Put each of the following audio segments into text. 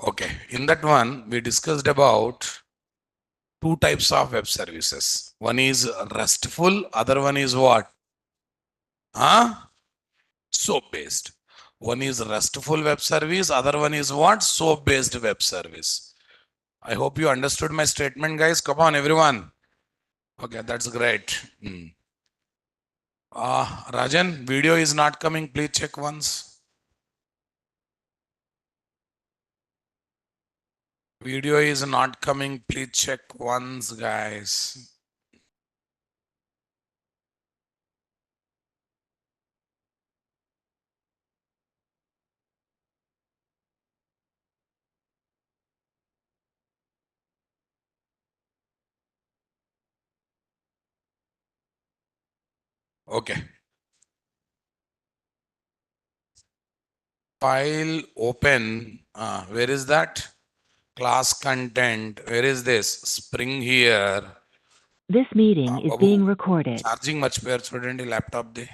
Okay, in that one, we discussed about two types of web services. One is RESTful, other one is what? Huh? SOAP based. One is RESTful web service, other one is what? SOAP based web service. I hope you understood my statement, guys. Come on, everyone. Okay, that's great. Rajan, video is not coming. Please check once. Video is not coming. Please check once, guys. Okay. File open. Where is that? Class content. Where is this? Spring here. This meeting is Babu, being recorded. charging మర్చిపోయారు చూడండి laptop the.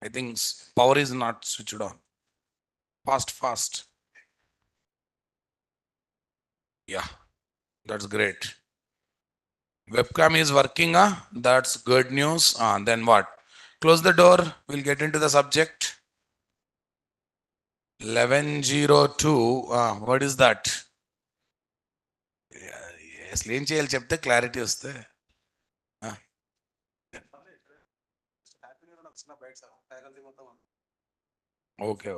I think power is not switched on. Fast. Yeah, that's great. Webcam is working. That's good news. Then what? Close the door. We'll get into the subject. 1102. What is that? అసలు ఏం చేయాలి చెప్తే clarity వస్తే. Okay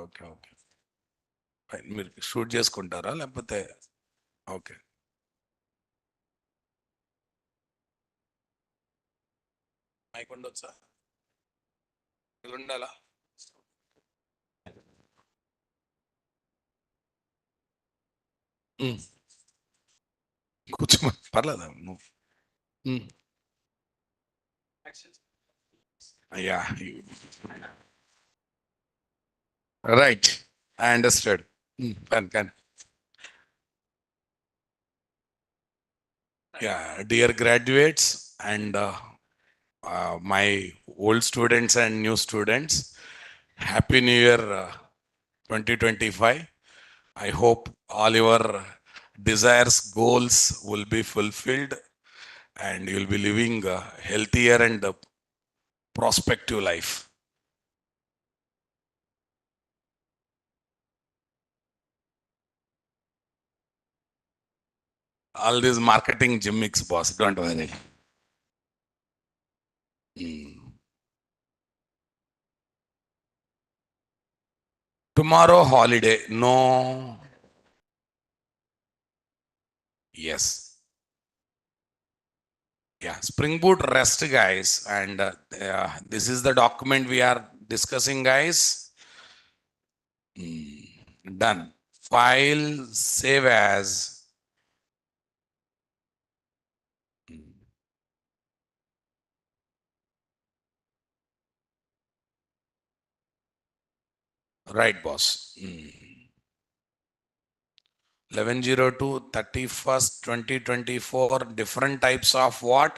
మీరు shoot చేసుకుంటారా లేకపోతే? Okay. Mic ఉండొచ్చా? ఉండాలా? కూర్చో, పర్లేదా? Yeah. Right. I understood. Can. Yeah, dear graduates and my old students and new students, Happy New Year 2025. I hope all your desires, goals will be fulfilled and you'll be living a healthier and prospective life. All this marketing gimmicks, boss, don't worry. Tomorrow holiday, no. Yes. Yeah, Spring Boot REST, guys. And this is the document we are discussing, guys. Done. File, save as. Right, boss. 1102 31st 2024 different types of what?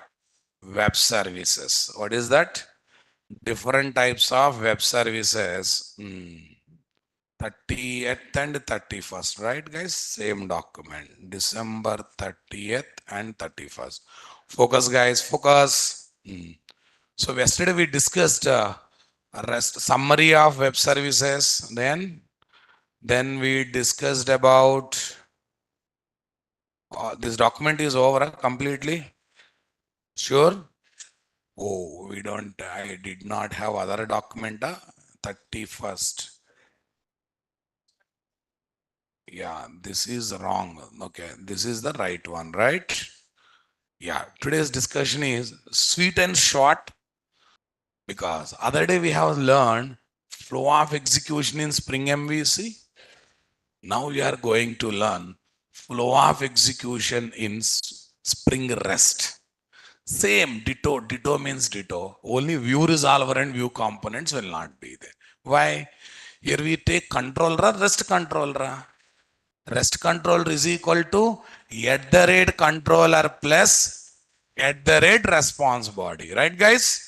Web services. What is that? Different types of web services. 30th and 31st, right, guys? Same document. December 30th and 31st. Focus, guys. Focus. So yesterday we discussed REST summary of web services. Then we discussed about this document is over completely. Sure. Oh, we don't. I did not have other document. 31st. Yeah, this is wrong. Okay, this is the right one, right? Yeah, today's discussion is sweet and short because other day we have learned flow of execution in Spring MVC. Now we are going to learn flow of execution in Spring REST. Same, ditto means ditto. Only view resolver and view components will not be there. Why? Here we take controller, REST controller. REST controller is equal to @controller plus @response body. Right, guys?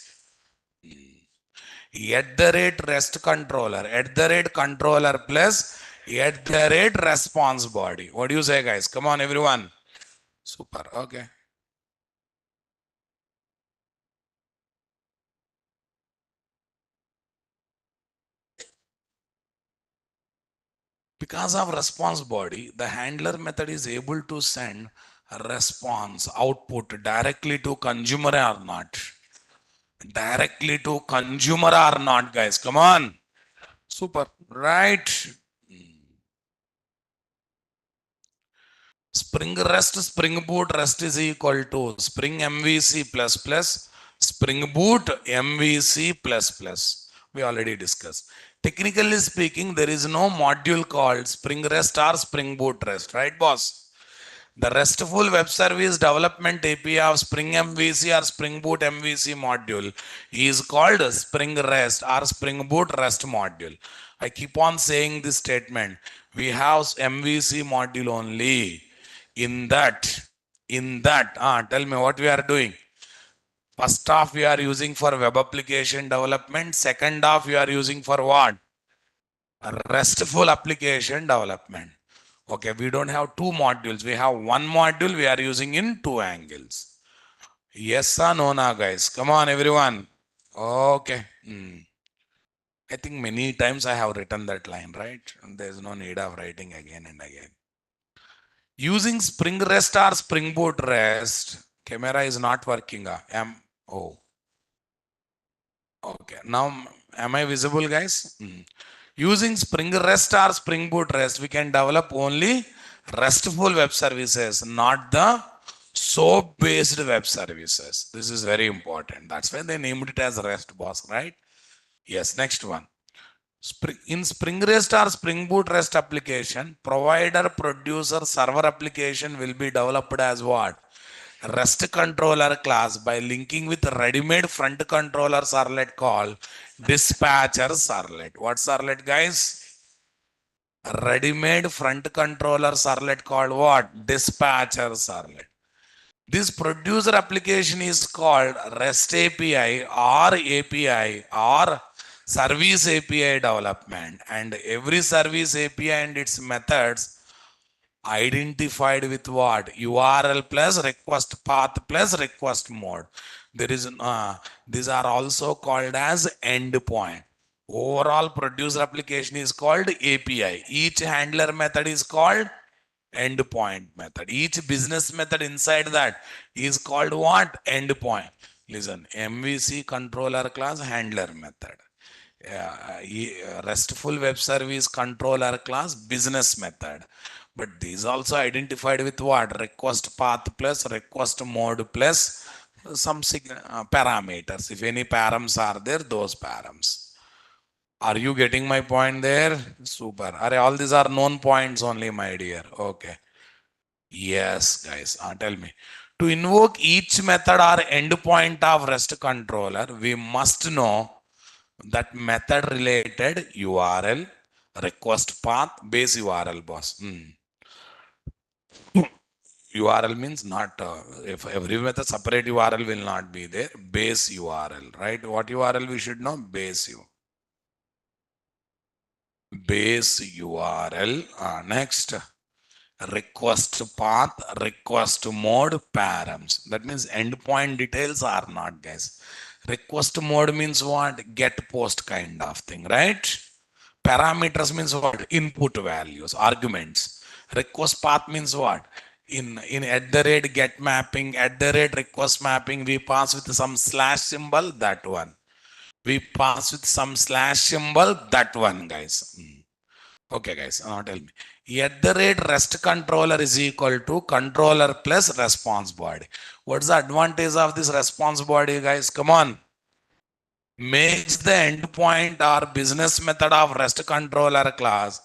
At the rate rest controller, at the rate controller plus at the rate response body. What do you say, guys? Come on, everyone. Super. Okay. Because of response body, the handler method is able to send a response output directly to consumer or not. Directly to consumer or not, guys. Come on. Super. Right. Spring rest, spring boot rest is equal to spring MVC plus plus spring boot MVC plus plus. We already discussed. Technically speaking, there is no module called spring rest or spring boot rest, right, boss? The RESTful Web Service Development API of Spring MVC or Spring Boot MVC module is called Spring REST or Spring Boot REST module. I keep on saying this statement. We have MVC module only. In that, tell me what we are doing. First half we are using for web application development. Second half we are using for what? RESTful application development. Okay, we don't have two modules. We have one module we are using in two angles. Yes or no, na, guys? Come on, everyone. Okay. I think many times I have written that line, right? There's no need of writing again and again. Using Spring REST or Spring Boot REST, camera is not working. Oh, okay. Now, am I visible, guys? Using Spring REST or Spring Boot REST, we can develop only RESTful web services, not the SOAP-based web services. This is very important. That's why they named it as REST, boss, right? Yes, next one. In Spring REST or Spring Boot REST application, provider, producer, server application will be developed as what? REST controller class by linking with ready-made front controller servlet called dispatcher servlet. What servlet, guys? Ready-made front controller servlet called what? Dispatcher servlet. This producer application is called REST API or API or service API development, and every service API and its methods identified with what? URL plus request path plus request mode. There is these are also called as endpoint. Overall producer application is called API. Each handler method is called endpoint method. Each business method inside that is called what? Endpoint. Listen, MVC controller class handler method. RESTful web service controller class business method. But these also identified with what? Request path plus request mode plus some parameters. If any params are there, those params. Are you getting my point there? Super. All these are known points only, my dear. Okay. Yes, guys. Tell me. To invoke each method or endpoint of REST controller, we must know that method related URL, request path, base URL, boss. URL means not, if every method separate URL will not be there, base URL, right? What URL we should know? Base URL. Next, request path, request mode, params. That means endpoint details are not, guys. Request mode means what? Get post kind of thing, right? Parameters means what? Input values, arguments. Request path means what? In at the rate get mapping, at the rate request mapping, we pass with some slash symbol, that one. We pass with some slash symbol, that one, guys. Okay, guys, now tell me. At the rate rest controller is equal to controller plus response body. What's the advantage of this response body, guys? Come on. Makes the endpoint or business method of rest controller class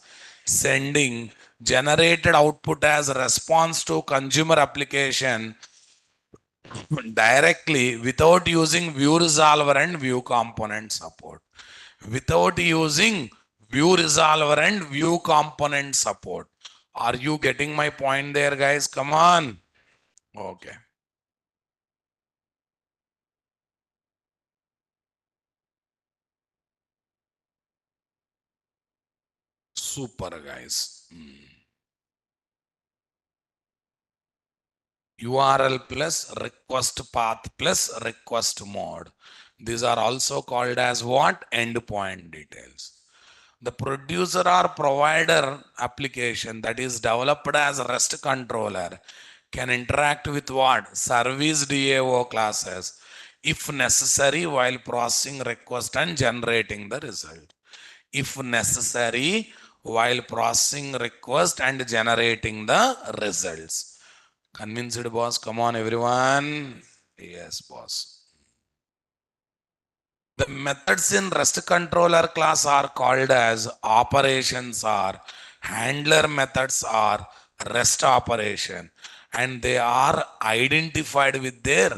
sending generated output as a response to consumer application directly without using view resolver and view component support. Without using view resolver and view component support. Are you getting my point there, guys? Come on. Okay. Super, guys. URL plus request path plus request mode. These are also called as what? Endpoint details. The producer or provider application that is developed as a REST controller can interact with what? Service DAO classes if necessary while processing request and generating the result. If necessary while processing request and generating the results. Convinced, boss? Come on, everyone. Yes, boss. The methods in REST controller class are called as operations or handler methods or REST operation, and they are identified with their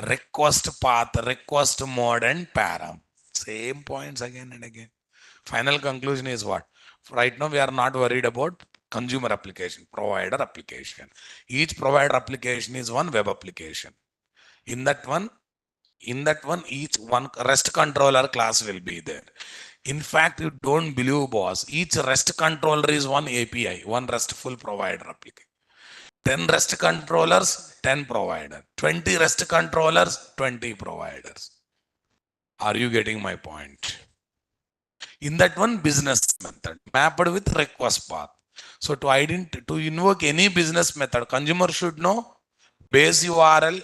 request path, request mode, and param. Same points again and again. Final conclusion is what? Right now, we are not worried about consumer application, provider application. Each provider application is one web application. In that one, each one REST controller class will be there. In fact, you don't believe, boss, each REST controller is one API, one RESTful provider application. 10 REST controllers, 10 provider. 20 REST controllers, 20 providers. Are you getting my point? In that one, business method mapped with request path. So to invoke any business method, consumer should know base URL,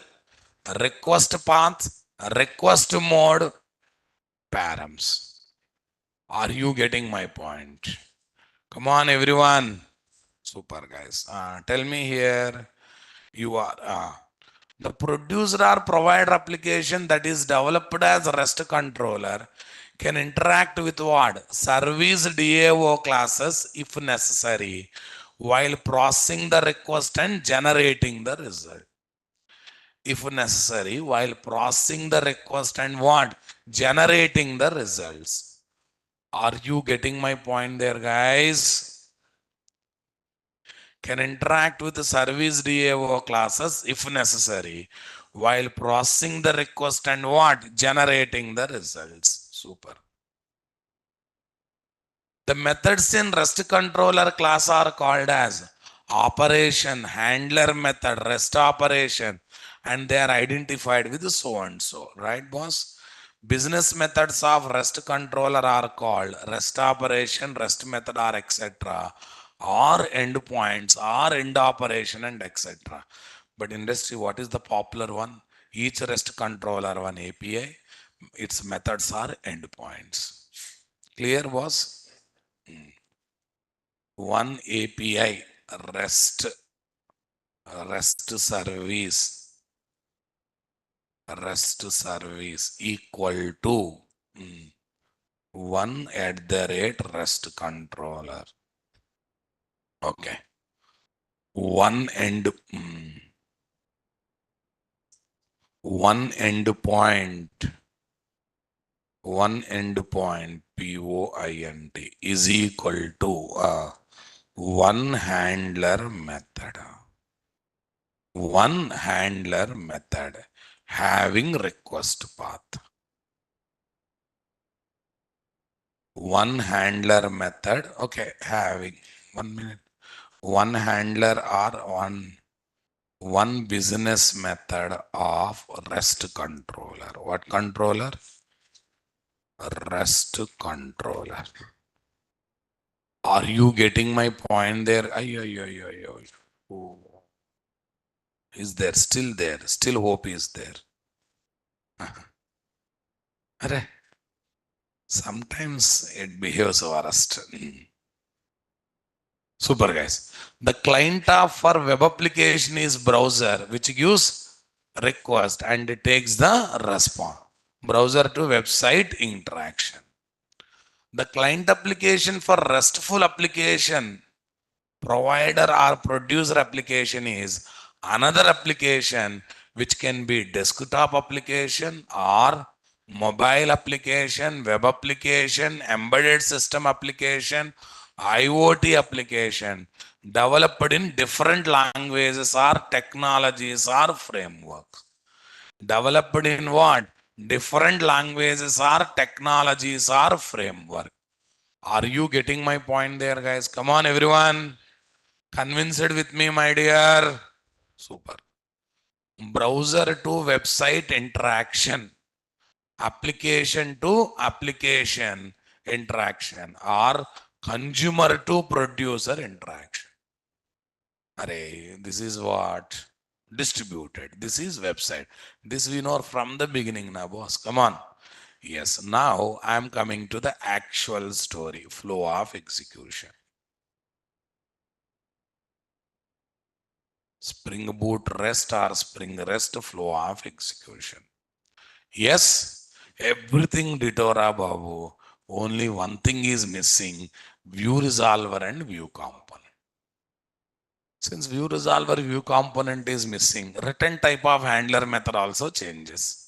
request path, request mode, params. Are you getting my point? Come on, everyone. Super, guys. Tell me here. You are the producer or provider application that is developed as a REST controller can interact with what? Service DAO classes if necessary while processing the request and generating the result. If necessary while processing the request and what? Generating the results. Are you getting my point there, guys? Can interact with the service DAO classes if necessary while processing the request and what? Generating the results. Super. The methods in REST controller class are called as operation, handler method, REST operation, and they are identified with so and so, right, boss? Business methods of REST controller are called REST operation, REST method, or etc., or endpoints, or end operation, and etc. But industry, what is the popular one? Each REST controller one API, its methods are endpoints. Clear, boss? One API REST service equal to one at the rate REST controller. Okay. One end one endpoint POINT is equal to one handler method. One handler method having request path. One handler method, okay, having 1 minute. One handler or one business method of REST controller. What controller? REST controller. Are you getting my point there? Ay. Oh, is there? Still there? Still hope is there? Arre, sometimes it behaves worst. Super, guys. The client of for web application is browser, which gives request and it takes the response. Browser to website interaction. The client application for RESTful application, provider or producer application is another application which can be desktop application or mobile application, web application, embedded system application, IoT application developed in different languages or technologies or frameworks. Developed in what? Different languages or technologies or framework. Are you getting my point there, guys? Come on, everyone. Convinced with me, my dear. Super. Browser to website interaction, application to application interaction, or consumer to producer interaction. Array, this is what? Distributed. This is website. This we know from the beginning now, boss. Come on. Yes, now I'm coming to the actual story, flow of execution. Spring Boot REST or Spring REST flow of execution. Yes, everything Ditora Babu. Only one thing is missing, view resolver and view component. Since view resolver view component is missing, return type of handler method also changes.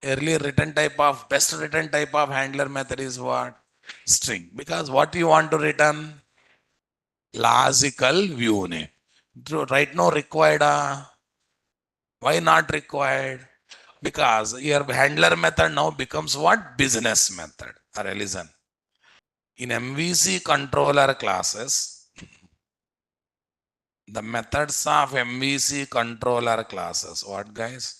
Earlier return type of best return type of handler method is what? String. Because what you want to return? Logical view name. Right now required. Why not required? Because your handler method now becomes what? Business method. Or listen. In MVC controller classes, the methods of MVC controller classes. What guys?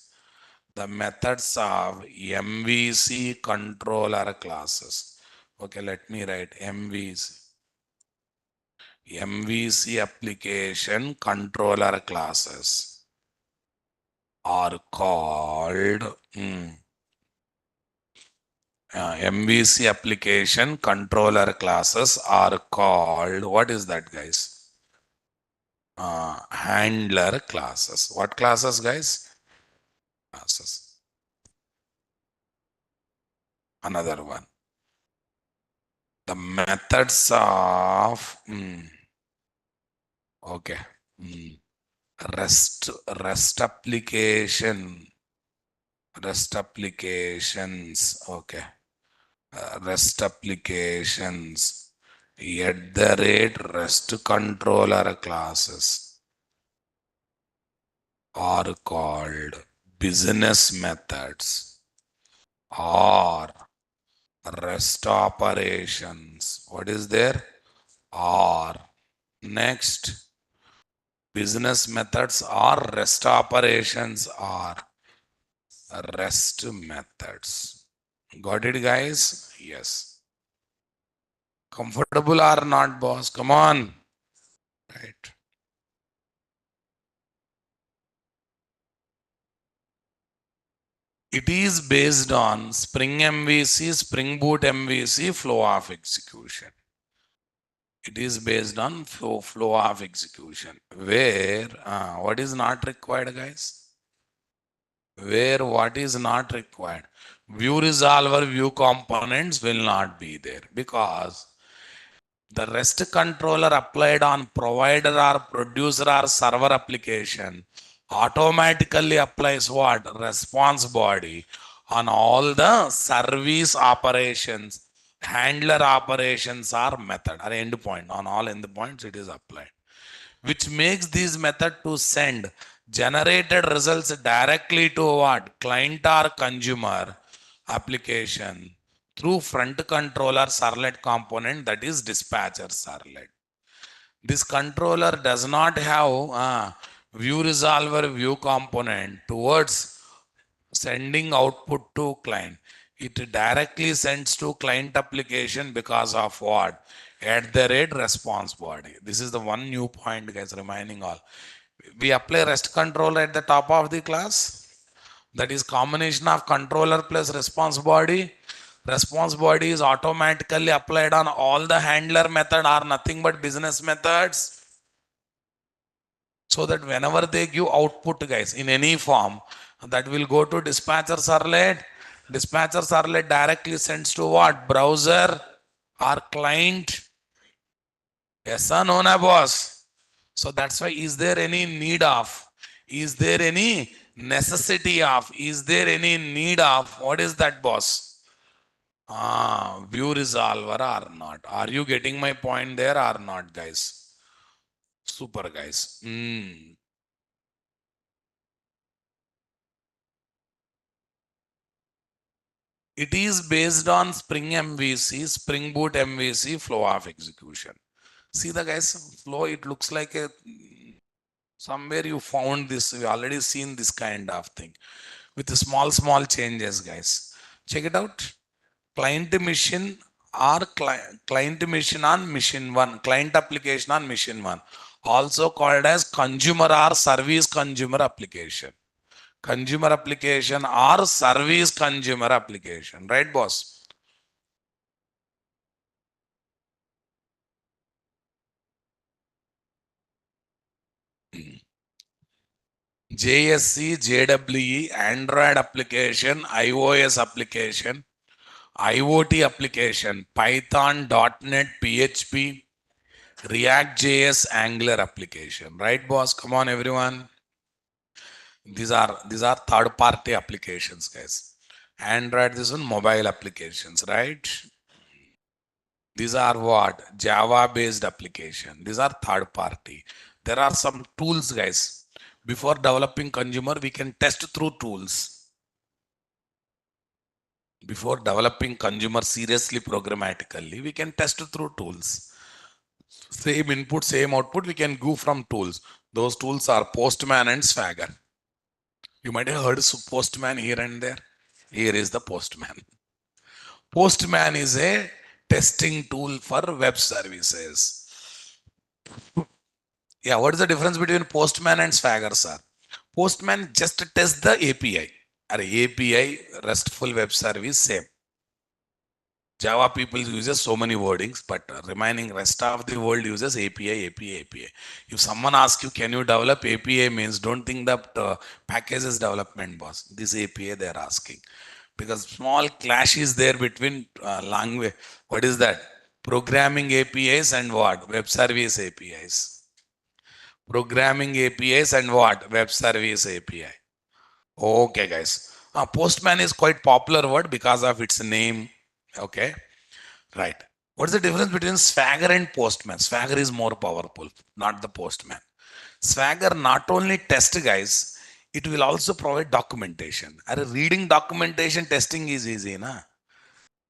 The methods of MVC controller classes. Okay, let me write MVC. MVC application controller classes are called MVC application controller classes are called, what is that guys? Handler classes. What classes guys? Classes. Another one. The methods of okay. mm, REST application. REST applications. Okay. REST applications. At the rate REST controller classes are called business methods or REST operations. What is there? Or next, business methods or REST operations or REST methods. Got it, guys? Yes. Comfortable or not, boss? Come on. Right. It is based on Spring MVC, Spring Boot MVC flow of execution. It is based on flow of execution. Where what is not required, guys? Where what is not required? View resolver, view components will not be there because the REST controller applied on provider or producer or server application automatically applies what? Response body on all the service operations, handler operations or method or endpoint. On all endpoints it is applied, which makes this method to send generated results directly to what? Client or consumer application through front controller servlet component, that is dispatcher servlet. This controller does not have view resolver view component towards sending output to client. It directly sends to client application because of what? At the rate response body. This is the one new point, guys, reminding all. We apply REST controller at the top of the class. That is combination of controller plus response body. Response body is automatically applied on all the handler method or nothing but business methods. So that whenever they give output, guys, in any form, that will go to dispatcher servlet. Dispatcher servlet directly sends to what? Browser or client. Yes or no, na boss? So that's why, is there any need of? Is there any necessity of? Is there any need of? What is that, boss? View resolver or not? Are you getting my point there or not, guys? Super, guys. It is based on Spring MVC, Spring Boot MVC flow of execution. See the guys flow, it looks like a somewhere you found this, you already seen this kind of thing with the small changes, guys. Check it out. Client machine or client machine on machine one, client application on machine one, also called as consumer or service consumer application. Consumer application or service consumer application, right, boss? JSC, JWE, Android application, iOS application, IoT application, Python, .NET, PHP, React.js, Angular application. Right, boss? Come on, everyone. These are third-party applications, guys. Android, this one mobile applications, right? These are what? Java-based application. These are third-party. There are some tools, guys. Before developing consumer, we can test through tools. Before developing consumer seriously programmatically, we can test through tools. Same input, same output, we can go from tools. Those tools are Postman and Swagger. You might have heard of Postman here and there. Here is the Postman. Postman is a testing tool for web services. Yeah, what is the difference between Postman and Swagger, sir? Postman just test the API. Or API, RESTful web service, same. Java people uses so many wordings, but remaining rest of the world uses API, API, API. If someone asks you, can you develop API means, don't think that packages development, boss. This API they're asking. Because small clash is there between language. What is that? Programming APIs and what? Web service APIs. Programming APIs and what? Web service API. Okay, guys. Postman is quite popular word because of its name. Okay. Right. What's the difference between Swagger and Postman? Swagger is more powerful, not the Postman. Swagger not only test, guys, it will also provide documentation. Reading documentation testing is easy, na?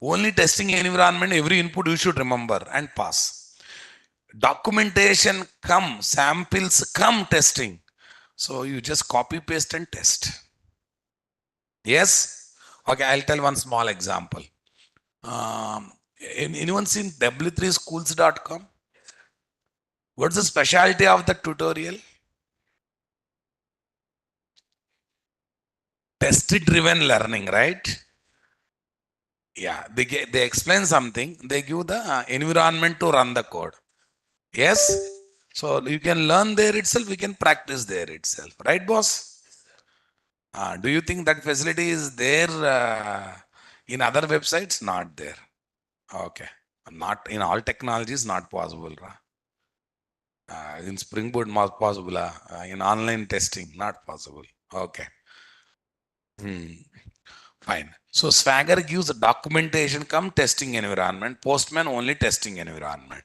Only testing environment, every input you should remember and pass. Documentation come, samples come testing. So you just copy paste and test. Yes? Okay, I'll tell one small example. Um, anyone seen w3schools.com? What's the specialty of the tutorial? Test driven learning, right? Yeah, they explain something, they give the environment to run the code. Yes? So you can learn there itself, we can practice there itself, right, boss? Do you think that facility is there in other websites? Not there. Okay. Not in all technologies, not possible. In Spring Boot, not possible. In online testing, not possible. Okay. Hmm. Fine. So Swagger gives a documentation come testing environment. Postman only testing environment.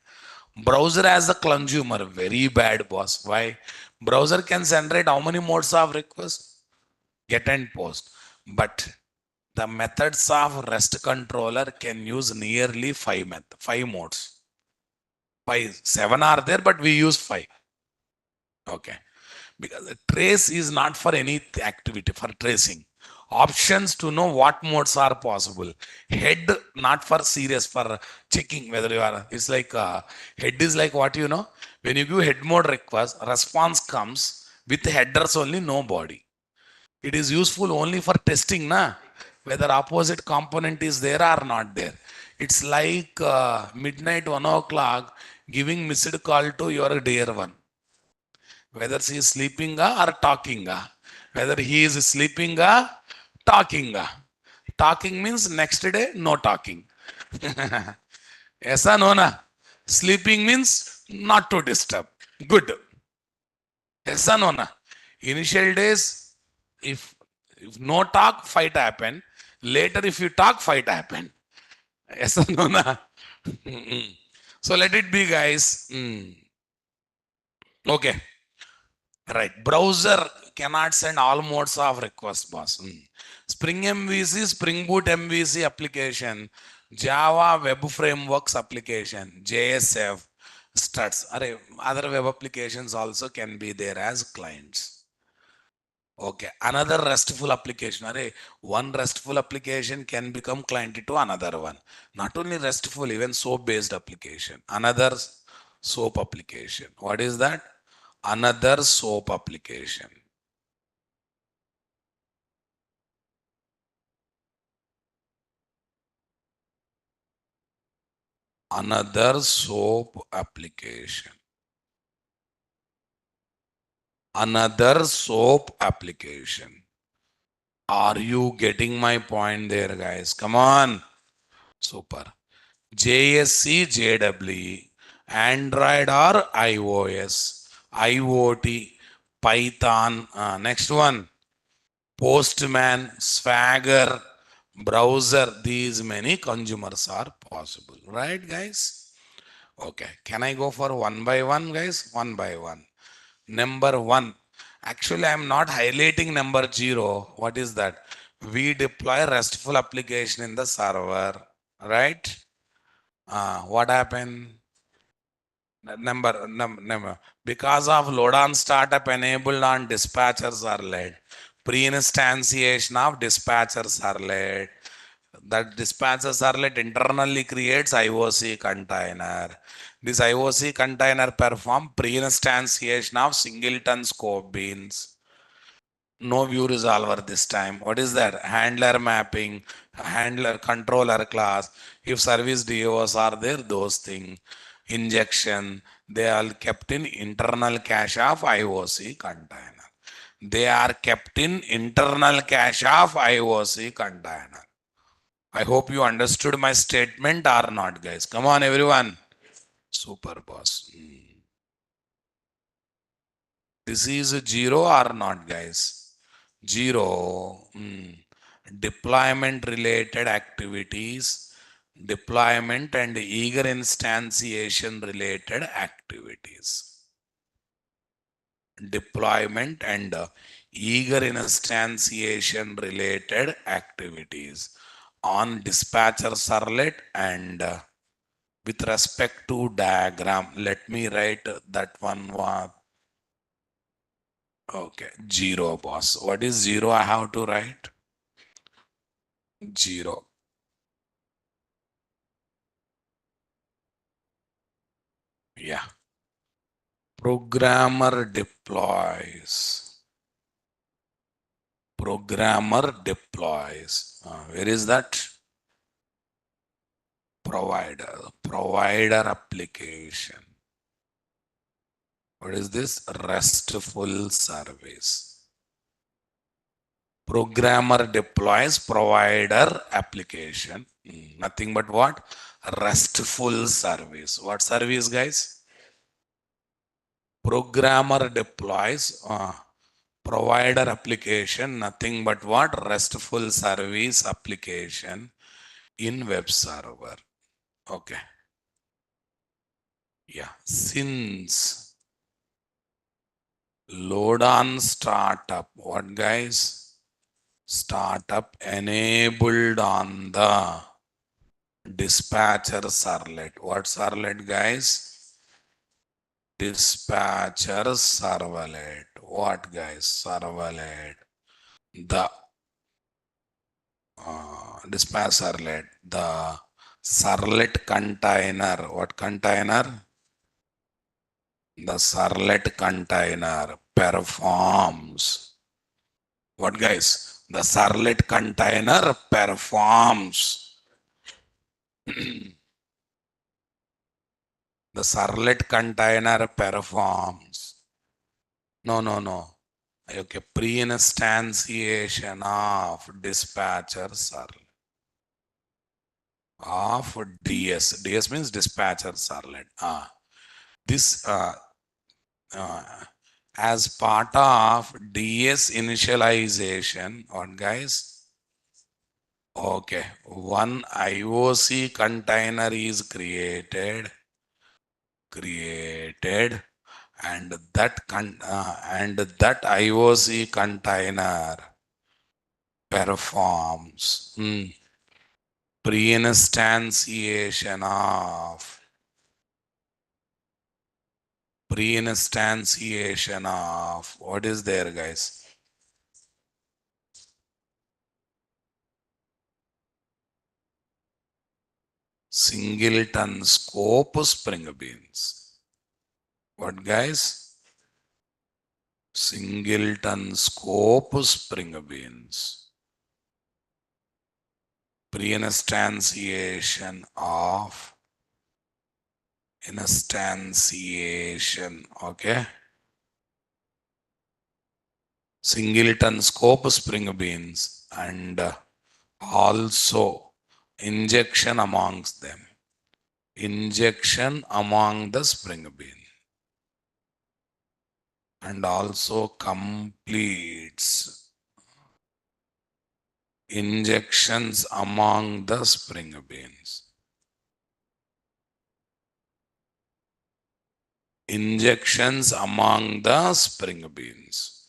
Browser as a consumer, very bad, boss. Why? Browser can generate how many modes of request? Get and post. But the methods of REST controller can use nearly five modes. Five, seven are there, but we use five. Okay. Because the trace is not for any activity, for tracing. Options to know what modes are possible. Head not for serious, for checking whether you are. It's like head is like what you know. When you give head mode request, response comes with headers only, no body. It is useful only for testing, na? Whether opposite component is there or not there. It's like midnight 1 o'clock giving missed call to your dear one, whether she is sleeping or talking, whether he is sleeping or talking. Talking means next day no talking. Yes or no, na? Sleeping means not to disturb, good. Yes or no, na? Initial days, if no talk, fight happen. Later if you talk, fight happen. Yes or no, na? So let it be, guys. Okay. Right. Browser cannot send all modes of request, boss. Spring MVC, Spring Boot MVC application, Java Web Frameworks application, JSF, struts. Other web applications also can be there as clients. Okay, another RESTful application. One RESTful application can become client to another one. Not only RESTful, even SOAP based application. Another SOAP application. What is that? Another SOAP application. Another SOAP application. Another SOAP application. Are you getting my point there, guys? Come on. Super. JSC, JWE, Android or iOS, IoT, Python. Next one, Postman, Swagger, browser. These many consumers are possible, right, guys? Okay. Can I go for one by one, guys? One by one. Number one. Actually, I'm not highlighting number zero. What is that? We deploy RESTful application in the server, right? What happened? Number. Because of load on startup enabled on dispatchers are led. Pre-instantiation of dispatchers are led. That dispatchers servlet internally creates IOC container. This IOC container perform pre-instantiation of singleton scope beans. No view resolver this time. What is that? Handler mapping, handler controller class. If service DOs are there, those things. Injection, they are kept in internal cache of IOC container. They are kept in internal cache of IOC container. I hope you understood my statement or not, guys. Come on, everyone. Super boss. This is a zero or not, guys? Zero. Deployment related activities, deployment and eager instantiation related activities. Deployment and eager instantiation related activities on dispatcher servlet and with respect to diagram. Let me write that one. Okay, zero, boss. What is zero? I have to write zero. Yeah. Programmer deploys. Programmer deploys. Where is that? Provider. Provider application. What is this? RESTful service. Programmer deploys provider application. Nothing but what? RESTful service. What service, guys? Programmer deploys provider application. Nothing but what? RESTful service application in web server. Okay. Yeah. Since load on startup. What, guys? Startup enabled on the dispatcher servlet. What servlet, guys? Dispatcher servlet. What, guys? Servlet. The dispatch servlet. The servlet container. What container? The servlet container performs. What, guys? The servlet container performs. The servlet container performs. No, no, no. Okay, pre-instantiation of dispatcher servlet of DS. DS means dispatcher servlet. This as part of DS initialization. What, guys? Okay, one IOC container is created, and that IOC container performs pre-instantiation of what is there, guys? Singleton scope spring beans. What, guys? Singleton scope spring beans. Pre-instantiation of instantiation. Okay. Singleton scope spring beans and also injection amongst them. Injection among the spring bean and also completes injections among the spring beans. Injections among the spring beans.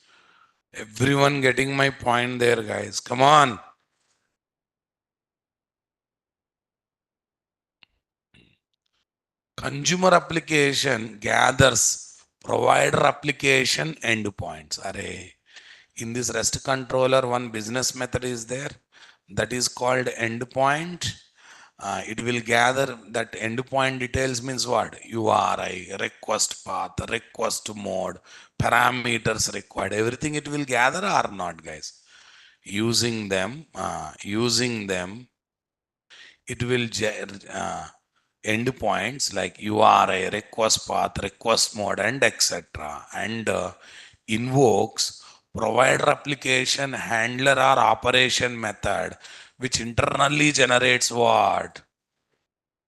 Everyone getting my point there, guys? Come on. Consumer application gathers provider application endpoints. Array. In this REST controller, one business method is there that is called endpoint. It will gather that endpoint details means what? URI, request path, request mode, parameters required. Everything it will gather or not, guys. Using them, it will endpoints like URI, request path, request mode, and etc. And invokes provider application handler or operation method, which internally generates what?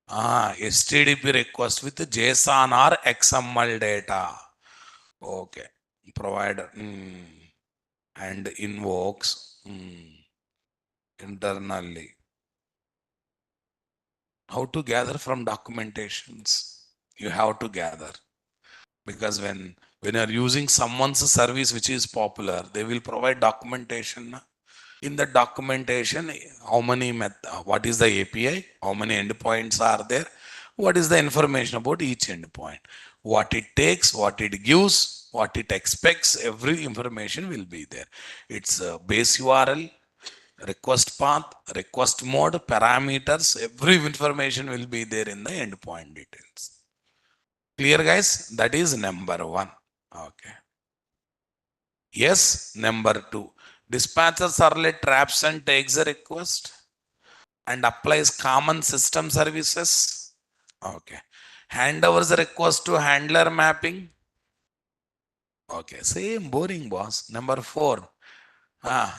HTTP request with JSON or XML data. Okay. Provider and invokes internally. How to gather from documentations? You have to gather because when you're using someone's service which is popular, they will provide documentation. In the documentation, how many what is the API, how many endpoints are there, what is the information about each endpoint, what it takes, what it gives, what it expects, every information will be there. It's a base URL, request path, request mode, parameters, every information will be there in the endpoint details. Clear, guys? That is number one. Okay. Yes, number two. Dispatcher servlet traps and takes a request and applies common system services. Okay. Handovers the request to handler mapping. Okay. Same boring, boss. Number four.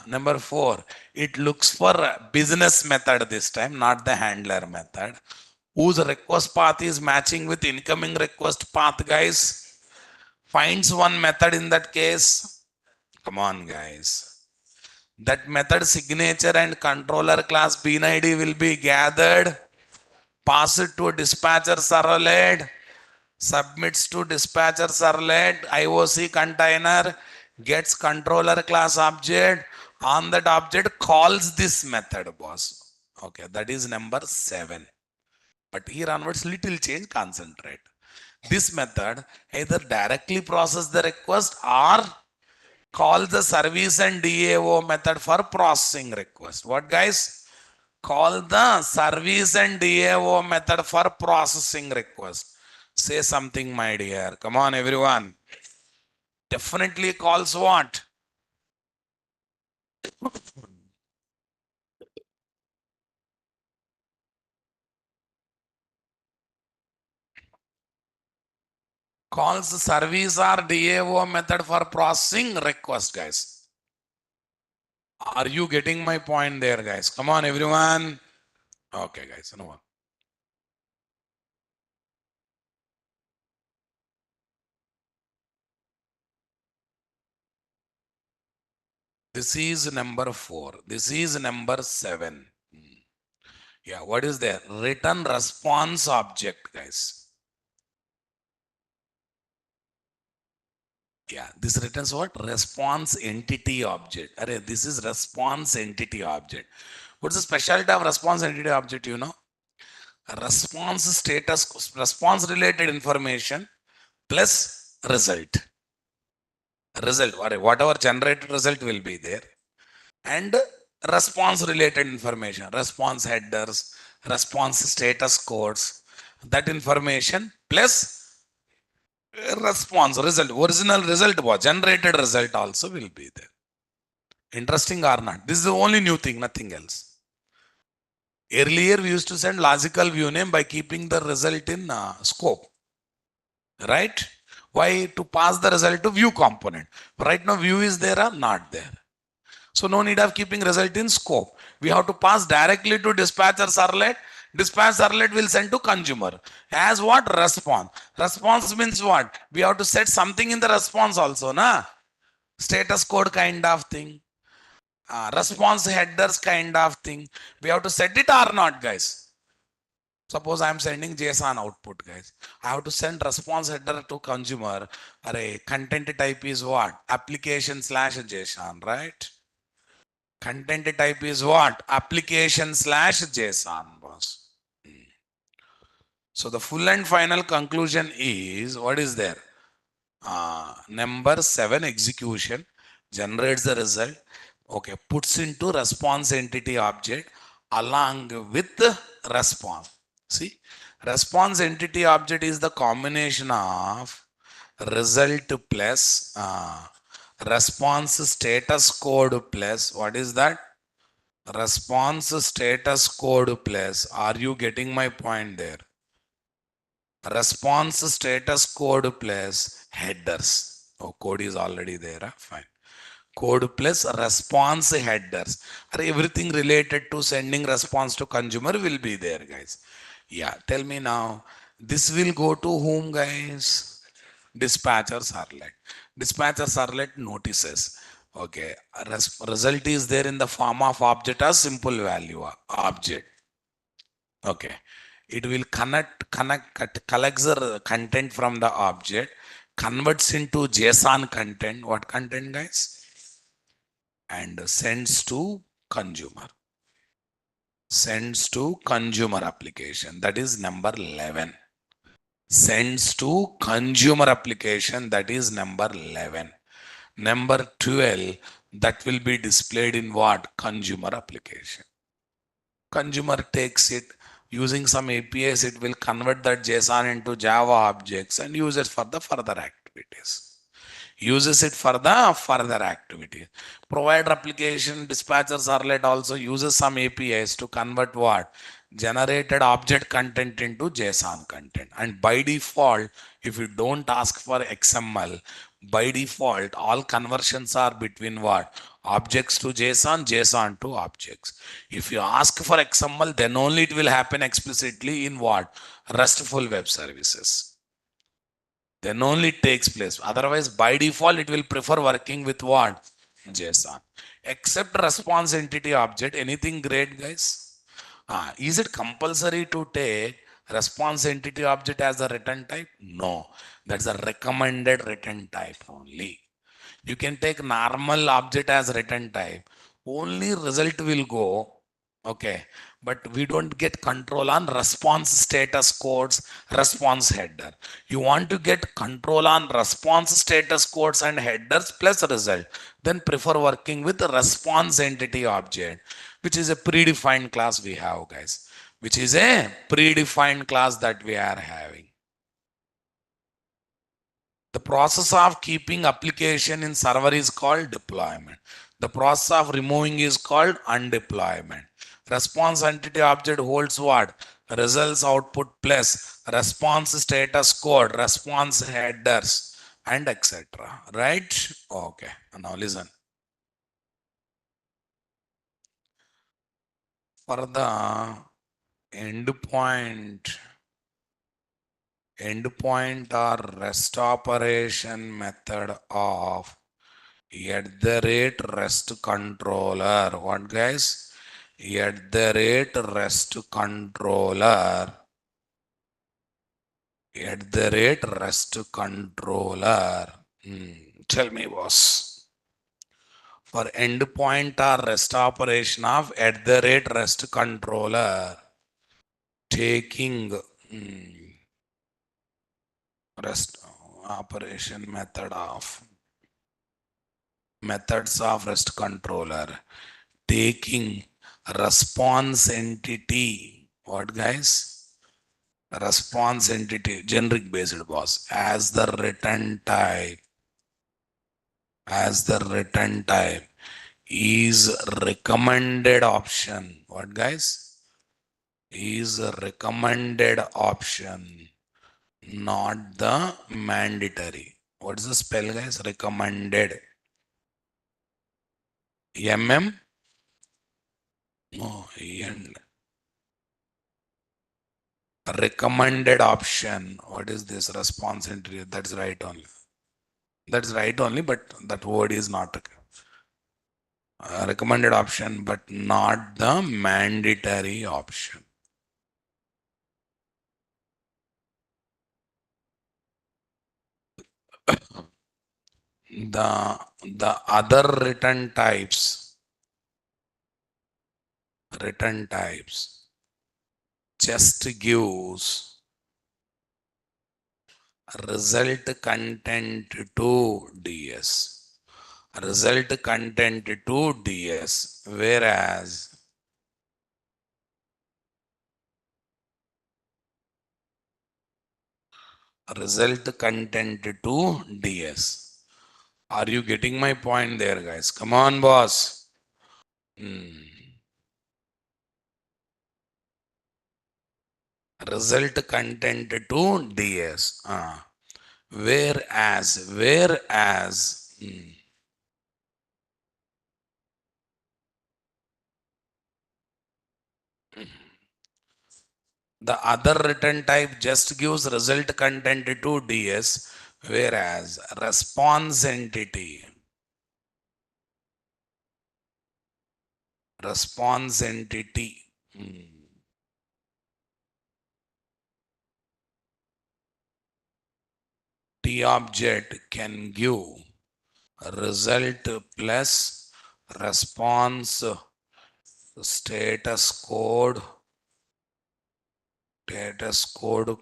Number four. It looks for a business method this time, not the handler method. Whose request path is matching with incoming request path, guys? Finds one method in that case. Come on, guys. That method signature and controller class bean ID will be gathered, pass it to dispatcher servlet, submits to dispatcher servlet, IOC container, gets controller class object, on that object calls this method, boss. Okay, that is number seven. But here onwards, little change, concentrate. This method either directly process the request or call the service and DAO method for processing request. What, guys? Call the service and DAO method for processing request. Say something, my dear. Come on, everyone. Definitely calls what? Calls service or DAO method for processing request, guys. Are you getting my point there, guys? Come on, everyone. Okay, guys. No one. This is number four. This is number seven. Yeah, what is there? Return response object, guys. Yeah, this returns what? Response entity object. Array, this is response entity object. What's the specialty of response entity object? Response status, response related information plus result. Result, whatever generated result will be there. And response related information, response headers, response status codes, that information plus response result, original result was generated result also will be there. Interesting or not? This is the only new thing, nothing else. Earlier we used to send logical view name by keeping the result in scope, right? Why? To pass the result to view component. Right now view is there or not there. So no need of keeping result in scope. We have to pass directly to dispatcher servlet. Dispatch servlet will send to consumer. As what? Response. Response means what? We have to set something in the response also, na? Status code kind of thing. Response headers kind of thing. We have to set it or not, guys. Suppose I am sending JSON output, guys. I have to send response header to consumer. Array, content type is what? Application slash JSON, right? Content type is what? Application slash JSON, boss. So the full and final conclusion is what is there? Number 7 execution generates the result. Okay, puts into response entity object along with the response. See, response entity object is the combination of result plus response status code plus what is that? Response status code plus, are you getting my point there? Response status code plus headers. Oh, code is already there. Fine. Code plus response headers. Everything related to sending response to consumer will be there, guys. Yeah, tell me now. This will go to whom, guys? Dispatcher servlet. Dispatcher servlet notices. Okay, result is there in the form of object as simple value object. Okay, it will collects the content from the object, converts into JSON content. What content, guys? And sends to consumer. Sends to consumer application. That is number 11. Sends to consumer application. That is number 11. Number 12, that will be displayed in what? Consumer application. Consumer takes it using some APIs, it will convert that JSON into Java objects and use it for the further activities. Uses it for the further activity. Provider application dispatcher servlet also uses some APIs to convert what? Generated object content into JSON content. And by default, if you don't ask for XML, by default, all conversions are between what? Objects to JSON, JSON to objects. If you ask for XML, then only it will happen explicitly in what? RESTful web services. Then only it takes place. Otherwise, by default, it will prefer working with what? JSON. Except response entity object. Anything great, guys? Is it compulsory to take response entity object as a return type? No. That's a recommended return type only. You can take normal object as return type. Only result will go. Okay. But we don't get control on response status codes, response header. You want to get control on response status codes and headers plus result. Then prefer working with the response entity object, which is a predefined class we have, guys. Which is a predefined class that we are having. The process of keeping application in server is called deployment. The process of removing is called undeployment. Response entity object holds what? Results output plus response status code, response headers, and etc. Right? Okay. Now listen. For the endpoint, endpoint or rest operation method of at the rate rest controller. What, guys? At the rate rest controller. At the rate rest controller. Tell me, boss. For endpoint or rest operation of at the rate rest controller, taking rest operation methods of rest controller, taking response entity. What guys? Response entity, generic based boss, as the return type is recommended option. What guys? Is a recommended option, not the mandatory. What is the spell, guys? Recommended. MM? No, and recommended option. What is this? Response entry. That's right only. That's right only, but that word is not a recommended option, but not the mandatory option. The other written types just gives result content to DS. Result content to DS, whereas result content to DS. Are you getting my point there, guys? Come on, boss. Hmm. Result content to DS. Whereas, the other return type just gives result content to DS, whereas response entity, T object can give result plus response status code,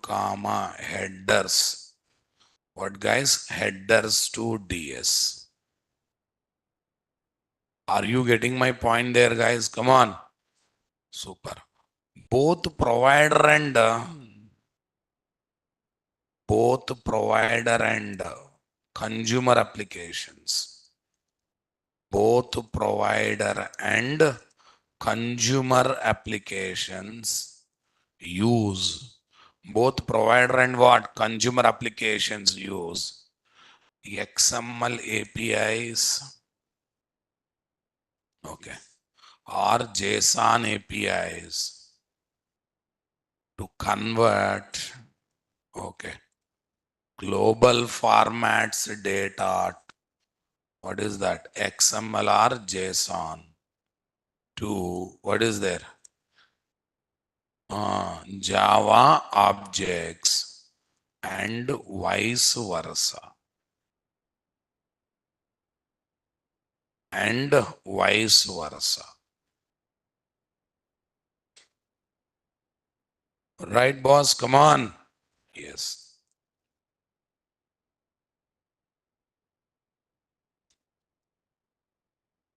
comma headers. What guys? Headers to DS. Are you getting my point there, guys? Come on. Super. Both provider and consumer applications. Both provider and consumer applications use, both provider and what consumer applications use XML APIs, okay, or JSON APIs to convert, okay, global formats data. What is that? XML or JSON to what is there? Java objects and vice versa. And vice versa. Right, boss? Come on. Yes.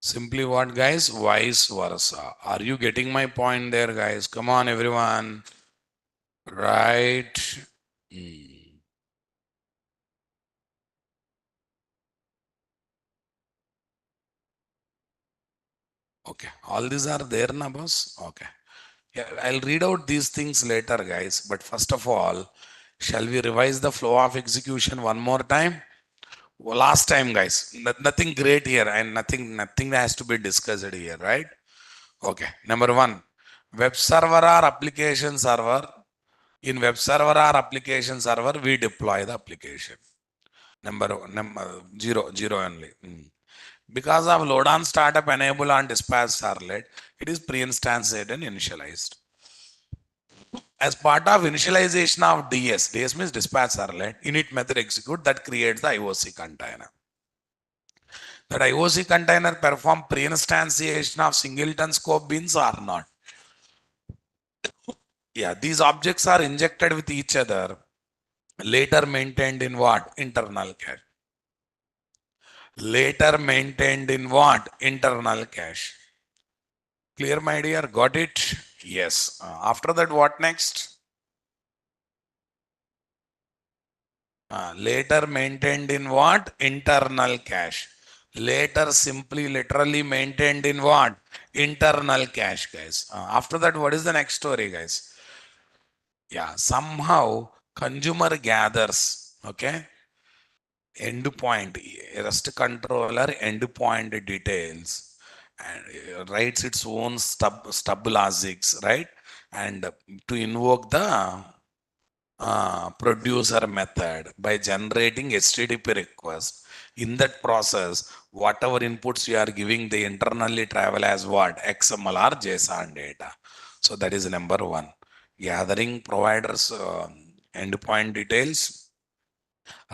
Simply what, guys? Vice versa. Are you getting my point there, guys? Come on, everyone. Right. Hmm. Okay. All these are there, na, boss? Okay. Yeah, I'll read out these things later, guys. But first of all, shall we revise the flow of execution one more time? Well, last time, guys. Nothing great here, and nothing that has to be discussed here, right? Okay. Number one, web server or application server. In web server or application server, we deploy the application. Number zero only. Because of load on startup enable on dispatch servlet, it is pre-instantiated and initialized. As part of initialization of DS means dispatch servlet, init method execute that creates the IOC container. That IOC container perform pre-instantiation of singleton scope beans or not? Yeah, these objects are injected with each other, later maintained in what? Internal cache. Later maintained in what? Internal cache. Clear, my dear? Got it? Yes. After that, what next? Later maintained in what? Internal cache. Later simply literally maintained in what? Internal cache, guys. After that, what is the next story, guys? Yeah, somehow consumer gathers, okay, endpoint, REST controller endpoint details and writes its own stub logics, right? And to invoke the producer method by generating HTTP request. In that process, whatever inputs you are giving, they internally travel as what? XML or JSON data. So that is number one. Gathering providers endpoint details,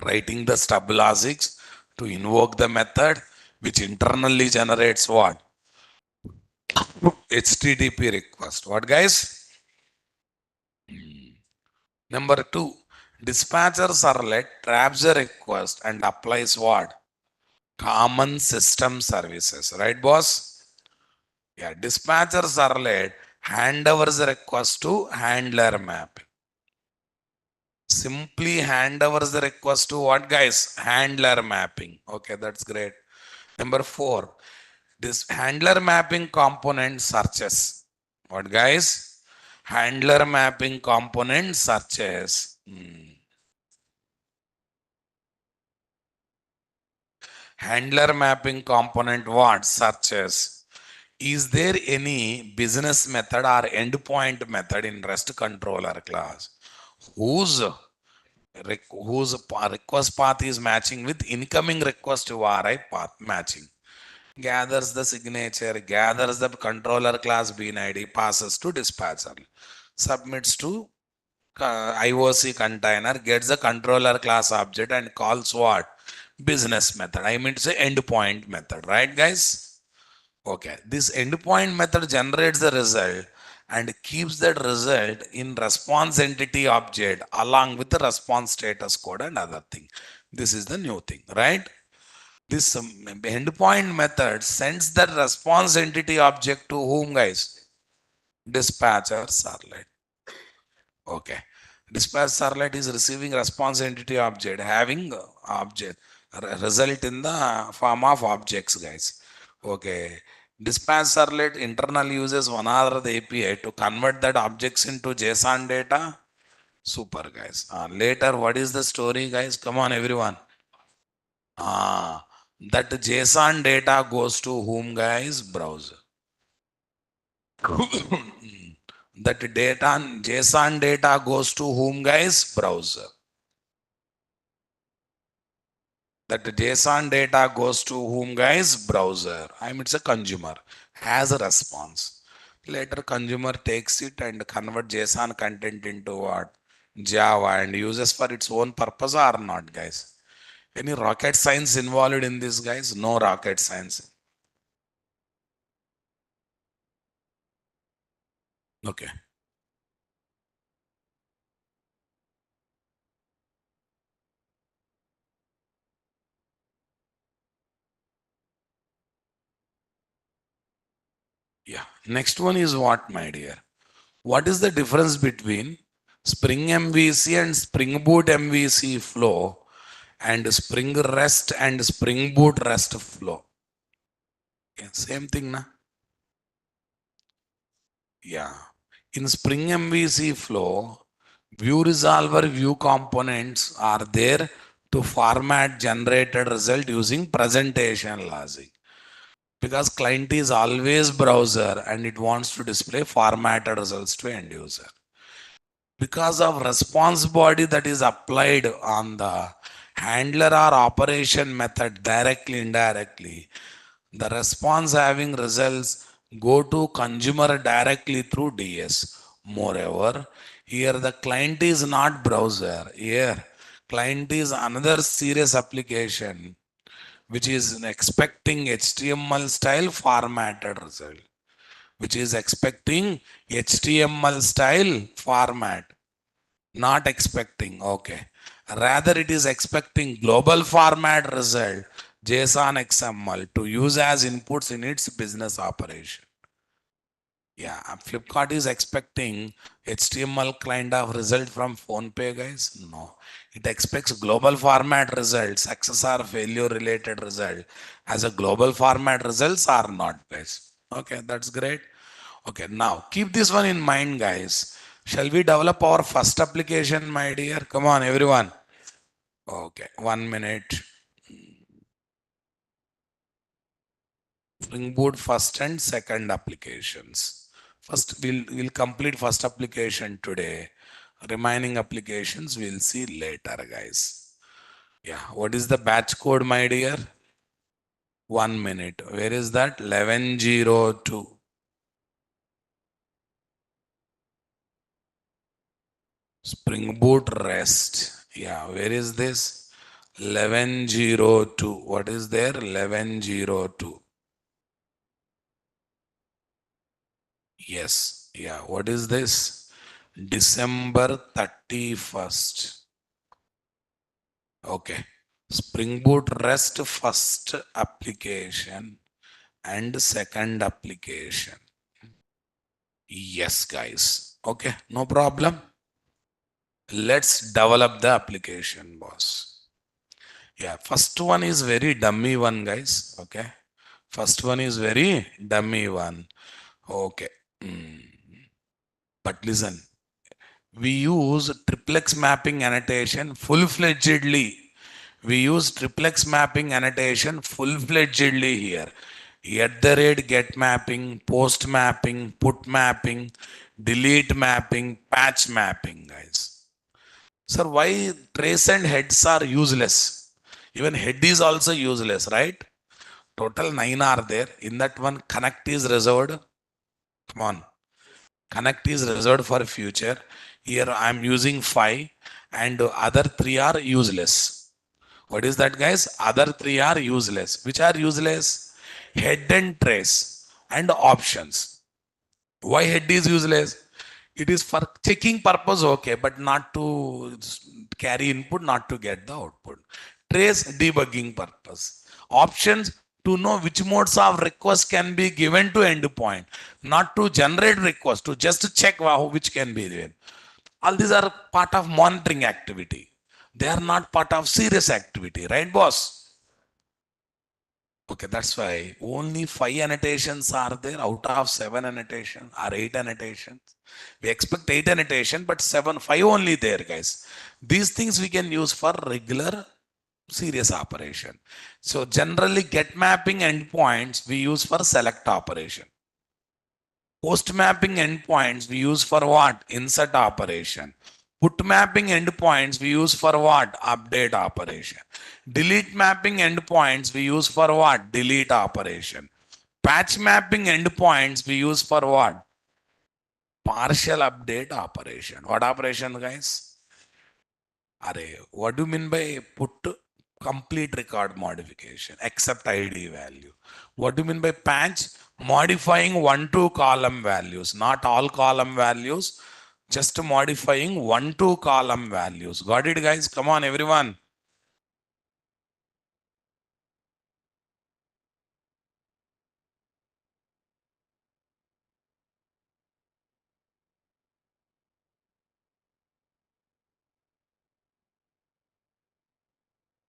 writing the stub logics to invoke the method, which internally generates what? HTTP request. What, guys? Number two, dispatcher servlet traps a request and applies what? Common system services. Right, boss? Yeah, dispatcher servlet handovers the request to handler map. Simply handovers the request to what, guys? Handler mapping. Okay, that's great. Number four, this handler mapping component searches. What, guys? Handler mapping component searches. Handler mapping component what? Searches. Is there any business method or endpoint method in REST controller class whose request path is matching with incoming request URI path matching? Gathers the signature, gathers the controller class bean ID, passes to dispatcher, submits to IOC container, gets the controller class object and calls what? Business method. I mean to say endpoint method, right, guys? Okay. This endpoint method generates the result and keeps that result in response entity object along with the response status code and other thing. This is the new thing, right? This endpoint method sends that response entity object to whom, guys? Dispatcher servlet. Okay. Dispatch servlet is receiving response entity object, having object result in the form of objects, guys. Okay. Dispatch servlet internal uses one other the API to convert that objects into JSON data. Super, guys. Later, what is the story, guys? Come on, everyone. That JSON data goes to whom, guys? Browser. That data, JSON data goes to whom, guys? Browser. That JSON data goes to whom, guys? Browser. I mean, it's a consumer, has a response. Later, consumer takes it and convert JSON content into what? Java and uses for its own purpose or not, guys? Any rocket science involved in this, guys? No rocket science. Okay. Yeah. Next one is what, my dear? What is the difference between Spring MVC and Spring Boot MVC flow and Spring REST and Spring Boot REST flow? Yeah, same thing, na? Yeah. In Spring MVC flow, view resolver view components are there to format generated result using presentation logic. Because client is always browser and it wants to display formatted results to end user. Because of response body that is applied on the handler or operation method directly, indirectly, the response having results go to consumer directly through DS. Moreover, here the client is not browser. Here, client is another serious application which is expecting HTML style formatted result, which is expecting HTML style format, not expecting, okay. Rather, it is expecting global format result, JSON XML, to use as inputs in its business operation. Yeah, Flipkart is expecting HTML kind of result from PhonePe, guys. No, it expects global format results, success or failure related result as a global format results or not, guys. Okay, that's great. Okay, now keep this one in mind, guys. Shall we develop our first application, my dear? Come on, everyone. Okay, 1 minute. Spring Boot first and second applications. First, we'll complete first application today. Remaining applications we'll see later, guys. Yeah, what is the batch code, my dear? 1 minute. Where is that? 1102. Spring Boot REST. Yeah, where is this? 1102. What is there? 1102. Yes. Yeah, what is this? December 31st. Okay. Spring Boot REST first application and second application. Yes, guys. Okay, no problem. Let's develop the application, boss. Yeah, first one is very dummy one, guys. Okay. First one is very dummy one. Okay. Hmm. But listen, we use triplex mapping annotation full-fledgedly. We use triplex mapping annotation full-fledgedly here. At the rate get mapping, post mapping, put mapping, delete mapping, patch mapping, guys. Sir, why trace and heads are useless? Even head is also useless, right? Total 9 are there. In that one, connect is reserved. Come on. Connect is reserved for future. Here I am using 5 and other 3 are useless. What is that, guys? Other 3 are useless. Which are useless? Head and trace and options. Why head is useless? It is for checking purpose, okay, but not to carry input, not to get the output. Trace debugging purpose. Options to know which modes of request can be given to endpoint, not to generate request, to just check which can be given. All these are part of monitoring activity. They are not part of serious activity, right, boss? Okay, that's why only 5 annotations are there out of 7 annotations or 8 annotations. We expect 8 annotation, but 5 only there, guys. These things we can use for regular serious operation. So generally get mapping endpoints we use for select operation. Post mapping endpoints we use for what? Insert operation. Put mapping endpoints we use for what? Update operation. Delete mapping endpoints we use for what? Delete operation. Patch mapping endpoints we use for what? Partial update operation. What operation, guys? Array, what do you mean by put complete record modification except ID value? What do you mean by patch? Modifying 1, 2 column values, not all column values, just modifying 1, 2 column values. Got it, guys? Come on, everyone.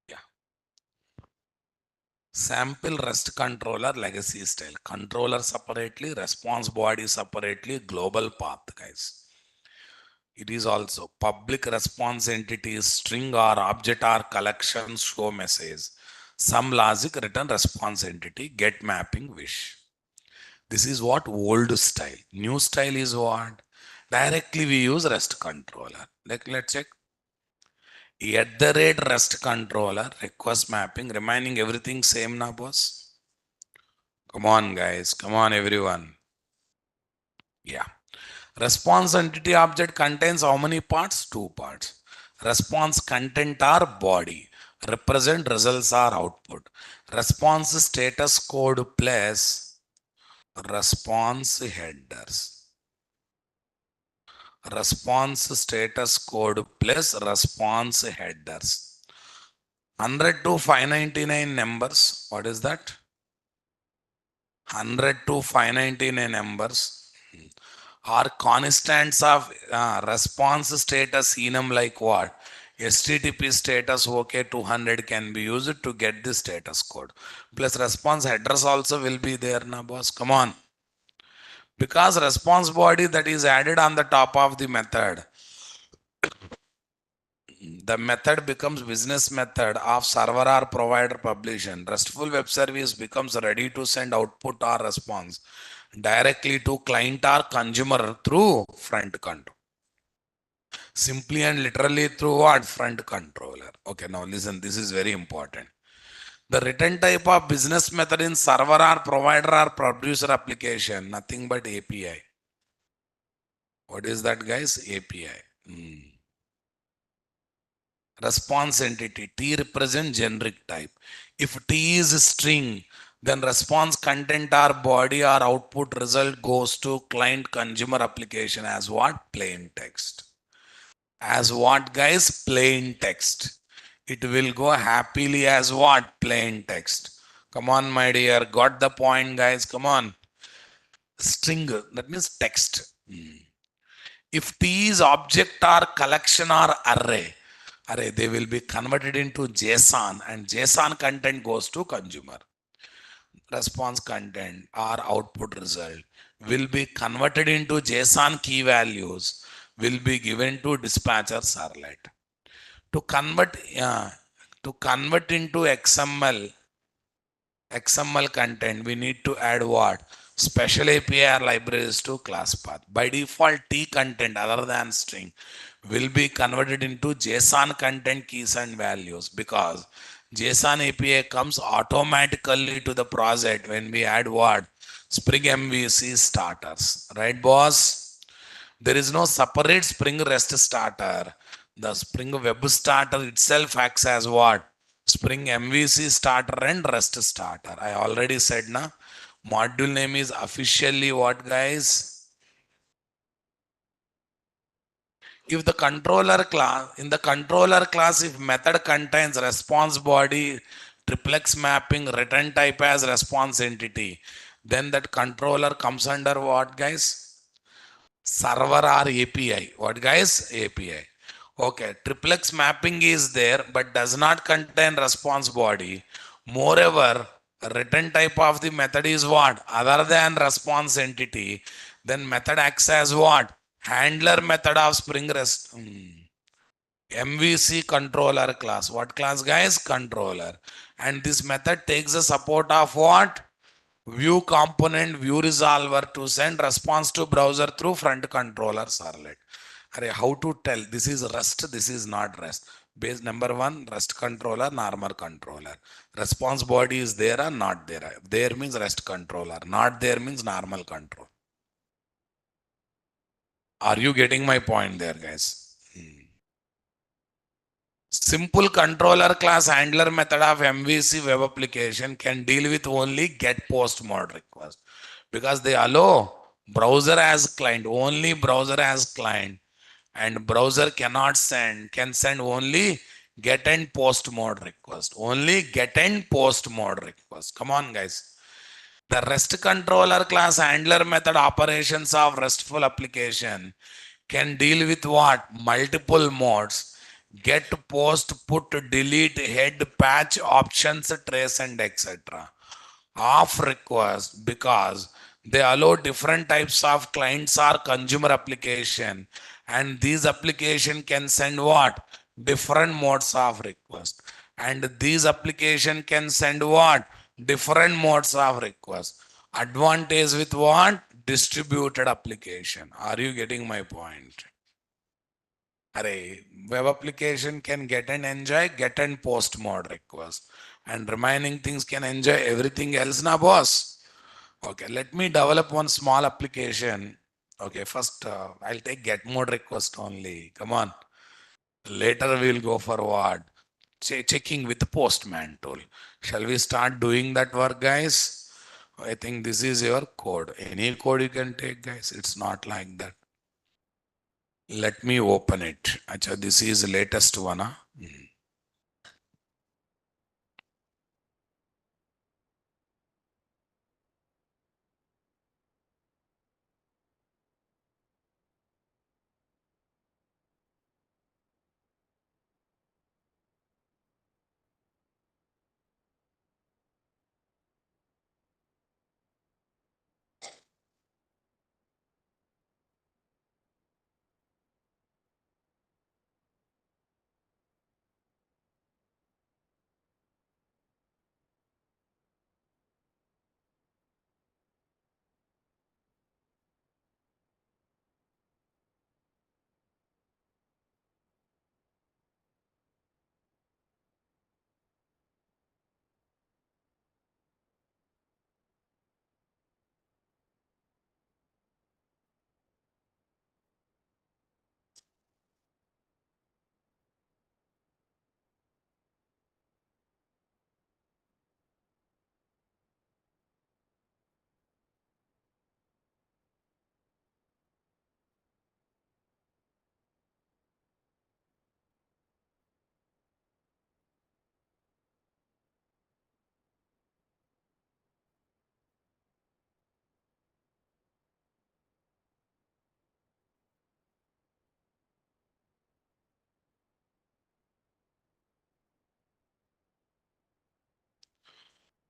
Yeah. Sample REST controller legacy style. Controller separately, response body separately, global path, guys. It is also public response entities, string or object or collection show message. Some logic return response entity, get mapping wish. This is what old style. New style is what? Directly we use REST controller. Like let's check. At the rate REST controller, request mapping, remaining everything same now, boss. Come on, guys. Come on, everyone. Yeah. Response entity object contains how many parts? 2 parts. Response content or body. represent results or output. Response status code plus response headers. Response status code plus response headers. 100 to 599 numbers. What is that? 100 to 599 numbers are constants of response status enum like what? HTTP status OK 200 can be used to get the status code. Plus response headers also will be there now, boss. Come on. Because response body that is added on the top of the method, the method becomes business method of server or provider publication. RESTful web service becomes ready to send output or response directly to client or consumer through front control. Simply and literally through what? Front controller. Okay, now listen, this is very important. The return type of business method in server or provider or producer application, nothing but API. What is that, guys? API. Response entity. T represent generic type. If T is string, then response content or body or output result goes to client consumer application as what? Plain text. As what, guys? Plain text. It will go happily as what? Plain text. Come on, my dear. Got the point, guys? Come on. String, that means text. If T is object or collection or array, they will be converted into JSON and JSON content goes to consumer. Response content or output result will be converted into JSON key values will be given to dispatcher servlet. To convert, to convert into XML content, we need to add what? Special API libraries to class path. By default, T content other than string will be converted into JSON content keys and values because JSON API comes automatically to the project when we add what? Spring MVC starters. Right, boss? There is no separate Spring REST starter. The Spring Web starter itself acts as what? Spring MVC starter and REST starter. I already said na. Module name is officially what, guys? If the controller class, in the controller class, if method contains response body, triplex mapping, return type as response entity, then that controller comes under what, guys? Server or API. What, guys? API. Okay, triplex mapping is there but does not contain response body. Moreover, return type of the method is what? Other than response entity, then method acts as what? Handler method of Spring REST. MVC controller class. What class, guys? Controller. And this method takes the support of what? View component, view resolver to send response to browser through front controller servlet. How to tell this is REST, this is not REST? Base number one, REST controller, normal controller. Response body is there or not there? There means REST controller, not there means normal control. Are you getting my point there, guys? Simple controller class handler method of MVC web application can deal with only get post mode request because they allow browser as client, only browser as client, and browser cannot send, can send only get and post mode request, only get and post mode request. Come on, guys. The REST controller class handler method operations of RESTful application can deal with what? Multiple modes. Get, post, put, delete, head, patch, options, trace, and etc. Off request because they allow different types of clients or consumer application, and these application can send what? Different modes of request, and these application can send what? Different modes of request. Advantage with what? Distributed application. Are you getting my point? Array, web application can get and enjoy get and post mode request, and remaining things can enjoy everything else, na boss. Okay, let me develop one small application. Okay, first I'll take get mode request only. Come on. Later we'll go for what? checking with the postman tool. Shall we start doing that work, guys? I think this is your code. Any code you can take, guys. It's not like that. Let me open it. Acha, this is latest one. Huh?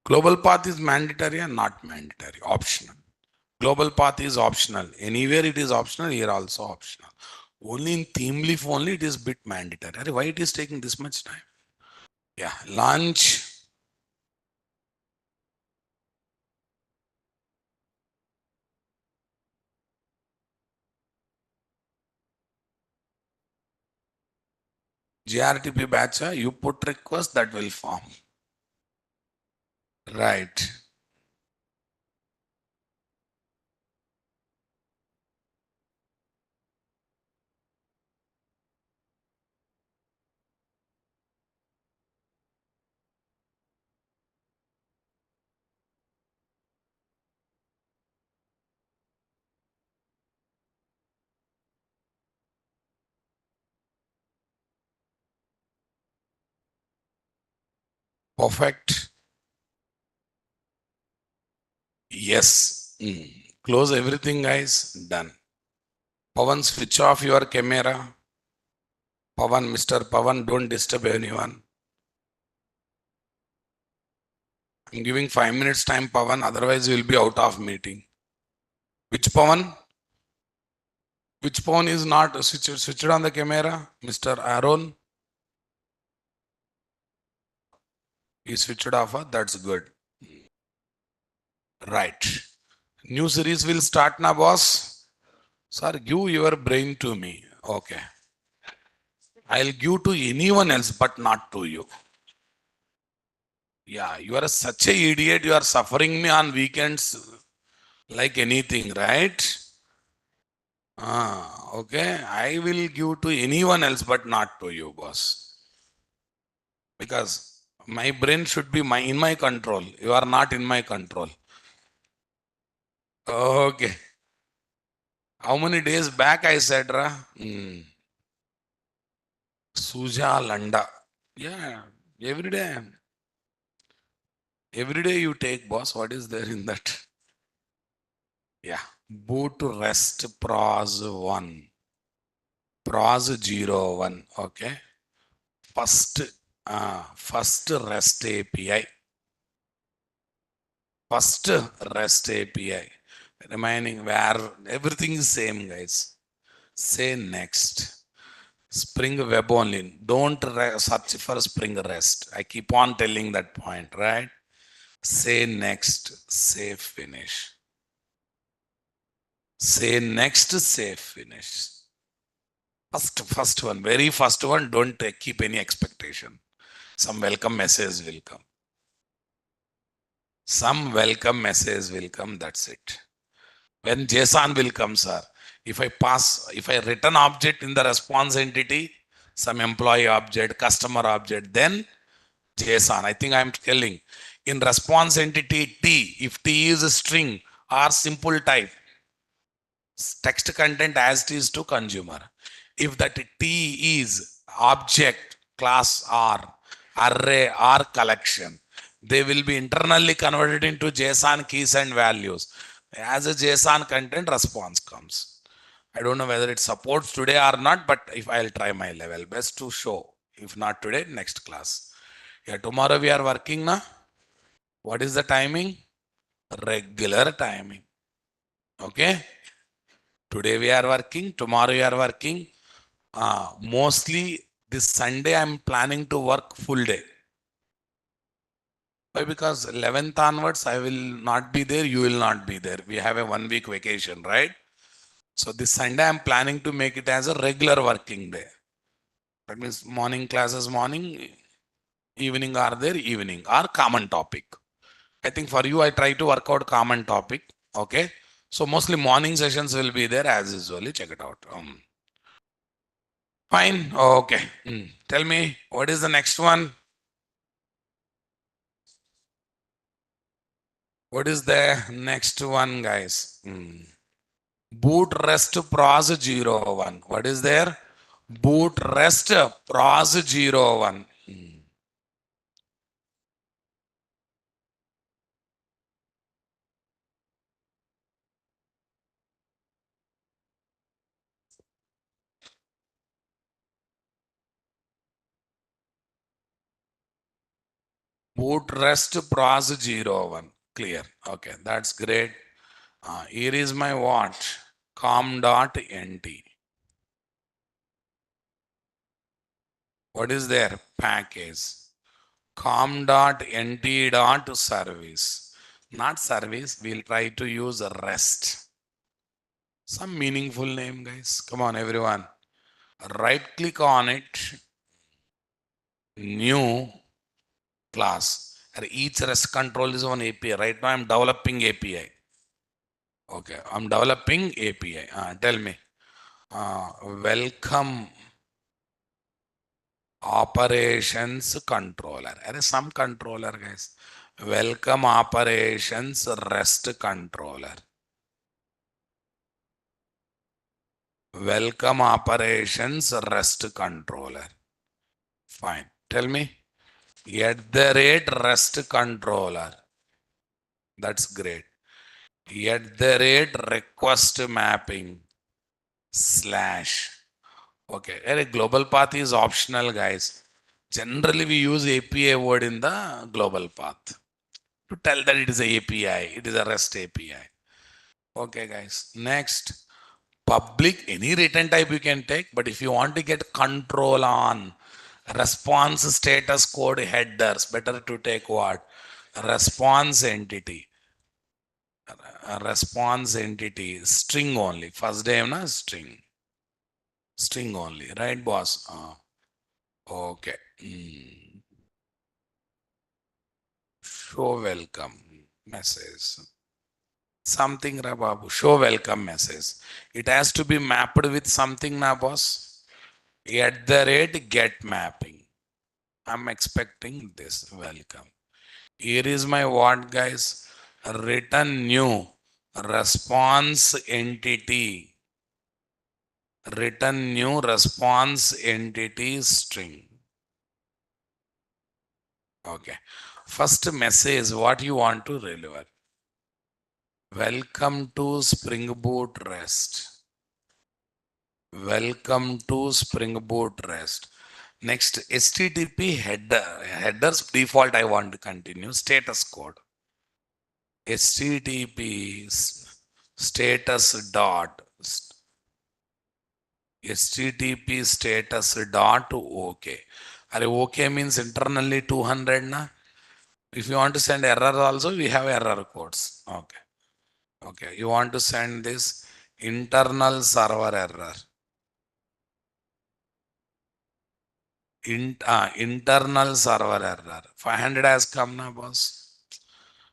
Global path is mandatory and not mandatory, optional. Global path is optional. Anywhere it is optional, here also optional. Only in theme leaf only it is bit mandatory. Arey, why it is taking this much time? Yeah, launch. GRTP batch, you put request that will form. Right. Perfect. Yes. Close everything, guys. Done. Pavan, switch off your camera. Pavan, Mr. Pavan, don't disturb anyone. I'm giving 5 minutes time, Pavan. Otherwise, you'll be out of meeting. Which Pavan? Which Pavan is not switched on the camera? Mr. Aaron, he switched off. That's good. Right. New series will start now, boss. Sir, give your brain to me. Okay. I'll give to anyone else, but not to you. Yeah, you are such a idiot. You are suffering me on weekends like anything, right? Okay. I will give to anyone else, but not to you, boss. Because my brain should be in my control. You are not in my control. Okay. How many days back I said, Ra? Suja Landa. Yeah, every day. Every day you take, boss. What is there in that? Yeah. Boot rest pros 1. Pros 01. Okay. First, first REST API. First REST API. Remaining where everything is same, guys. Say next. Spring Web only. Don't search for Spring REST. I keep on telling that point, right? Say next. Say finish. Say next. Say finish. First one. Very first one. Don't keep any expectation. Some welcome message will come. Some welcome message will come. That's it. When JSON will come, sir. If I return object in the response entity, some employee object, customer object, then JSON. I think I'm telling in response entity T, if T is a string or simple type, text content as it is to consumer. If that T is object, class R, array or collection, they will be internally converted into JSON keys and values. As a JSON content, response comes. I don't know whether it supports today or not, but if I'll try my level best to show. If not today, next class. Yeah, tomorrow we are working now. What is the timing? Regular timing. Okay. Today we are working. Tomorrow we are working. Mostly this Sunday I'm planning to work full day. Why? Because 11th onwards I will not be there. You will not be there. We have a 1 week vacation, right? So this Sunday I'm planning to make it as a regular working day. That means morning classes morning, evening are there evening or common topic. I think for you I try to work out common topic. Okay. So mostly morning sessions will be there as usually. Check it out. Fine. Okay. Tell me what is the next one? What is the next one, guys? Boot rest pros 01. What is there? Boot rest pros 01. Boot rest pros 01. Clear. Okay, that's great. Here is my watch. com.nt. What is there? Package. com.nt.service. Not service. We'll try to use rest. Some meaningful name, guys. Come on, everyone. Right click on it. New class. And each REST control is one API. Right now, I'm developing API. Okay, I'm developing API. Tell me. Welcome operations controller. There is some controller, guys. Welcome operations REST controller. Welcome operations REST controller. Fine. Tell me. At the rate REST controller. That's great. At the rate request mapping slash. Okay. A global path is optional, guys. Generally, we use API word in the global path to tell that it is a API. It is a REST API. Okay, guys. Next, public, any return type you can take, but if you want to get control on response status code headers, better to take what? Response entity. Response entity, string only. First name na string. String only, right, boss? Okay. Show welcome message. Something, Babu. Show welcome message. It has to be mapped with something, na, boss? At the rate get mapping. I'm expecting this. Welcome. Here is my what, guys? Return new response entity. Return new response entity string. Okay. First message, what you want to deliver. Welcome to Spring Boot REST. Welcome to Spring Boot REST. Next, HTTP header. Headers default I want to continue. Status code. HTTP status dot. HTTP status dot OK. Are OK means internally 200 na? If you want to send error also, we have error codes. Okay. Okay. You want to send this internal server error. Internal server error. 500 has come now, boss.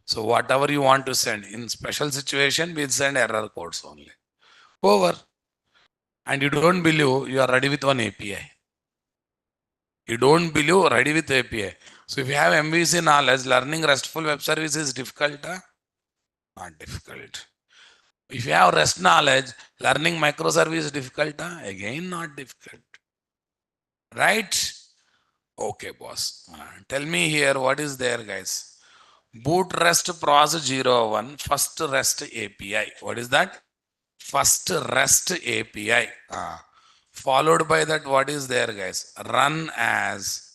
So whatever you want to send, in special situation, we'll send error codes only. Over. And you don't believe you are ready with one API. You don't believe, ready with API. So if you have MVC knowledge, learning RESTful web service is difficult, huh? Not difficult. If you have REST knowledge, learning microservice is difficult, huh? Again, not difficult. Right? Okay, boss. Tell me here what is there, guys. Boot REST pros 01, first REST API. What is that? First REST API. Followed by that, what is there, guys? Run as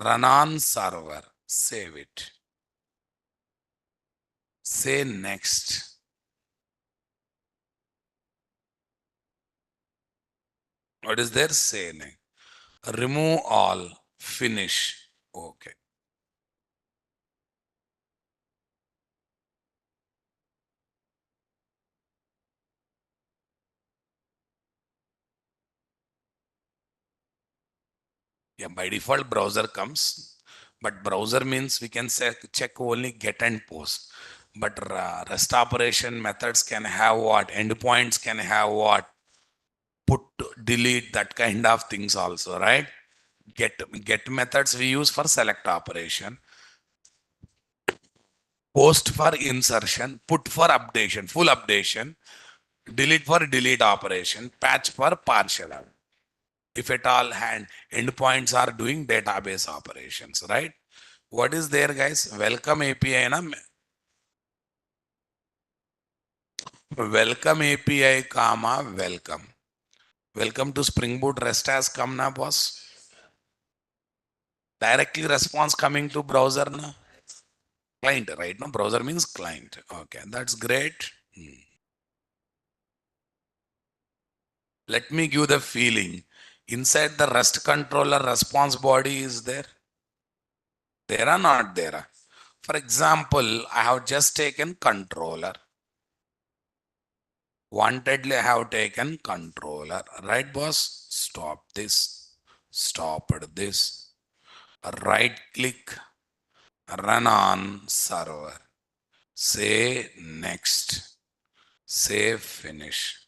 run on server. Save it. Say next. What is there? Say next. Remove all. Finish. Okay. Yeah, by default browser comes, but browser means we can say check only get and post. But REST operation methods can have what? Endpoints can have what? Put, delete, that kind of things also, right? Get methods we use for select operation, post for insertion, put for updation, full updation, delete for delete operation, patch for partial. If at all hand endpoints are doing database operations, right? What is there, guys? Welcome API na welcome API, comma welcome. Welcome to Spring Boot REST has come na, boss. Directly response coming to browser na client, right? No, browser means client. Okay, that's great. Let me give the feeling. Inside the REST controller, response body is there. There are not there. For example, I have just taken controller. Wantedly I have taken controller. Right, boss? Stop this. Stopped this. Right click. Run on server. Say next. Say finish.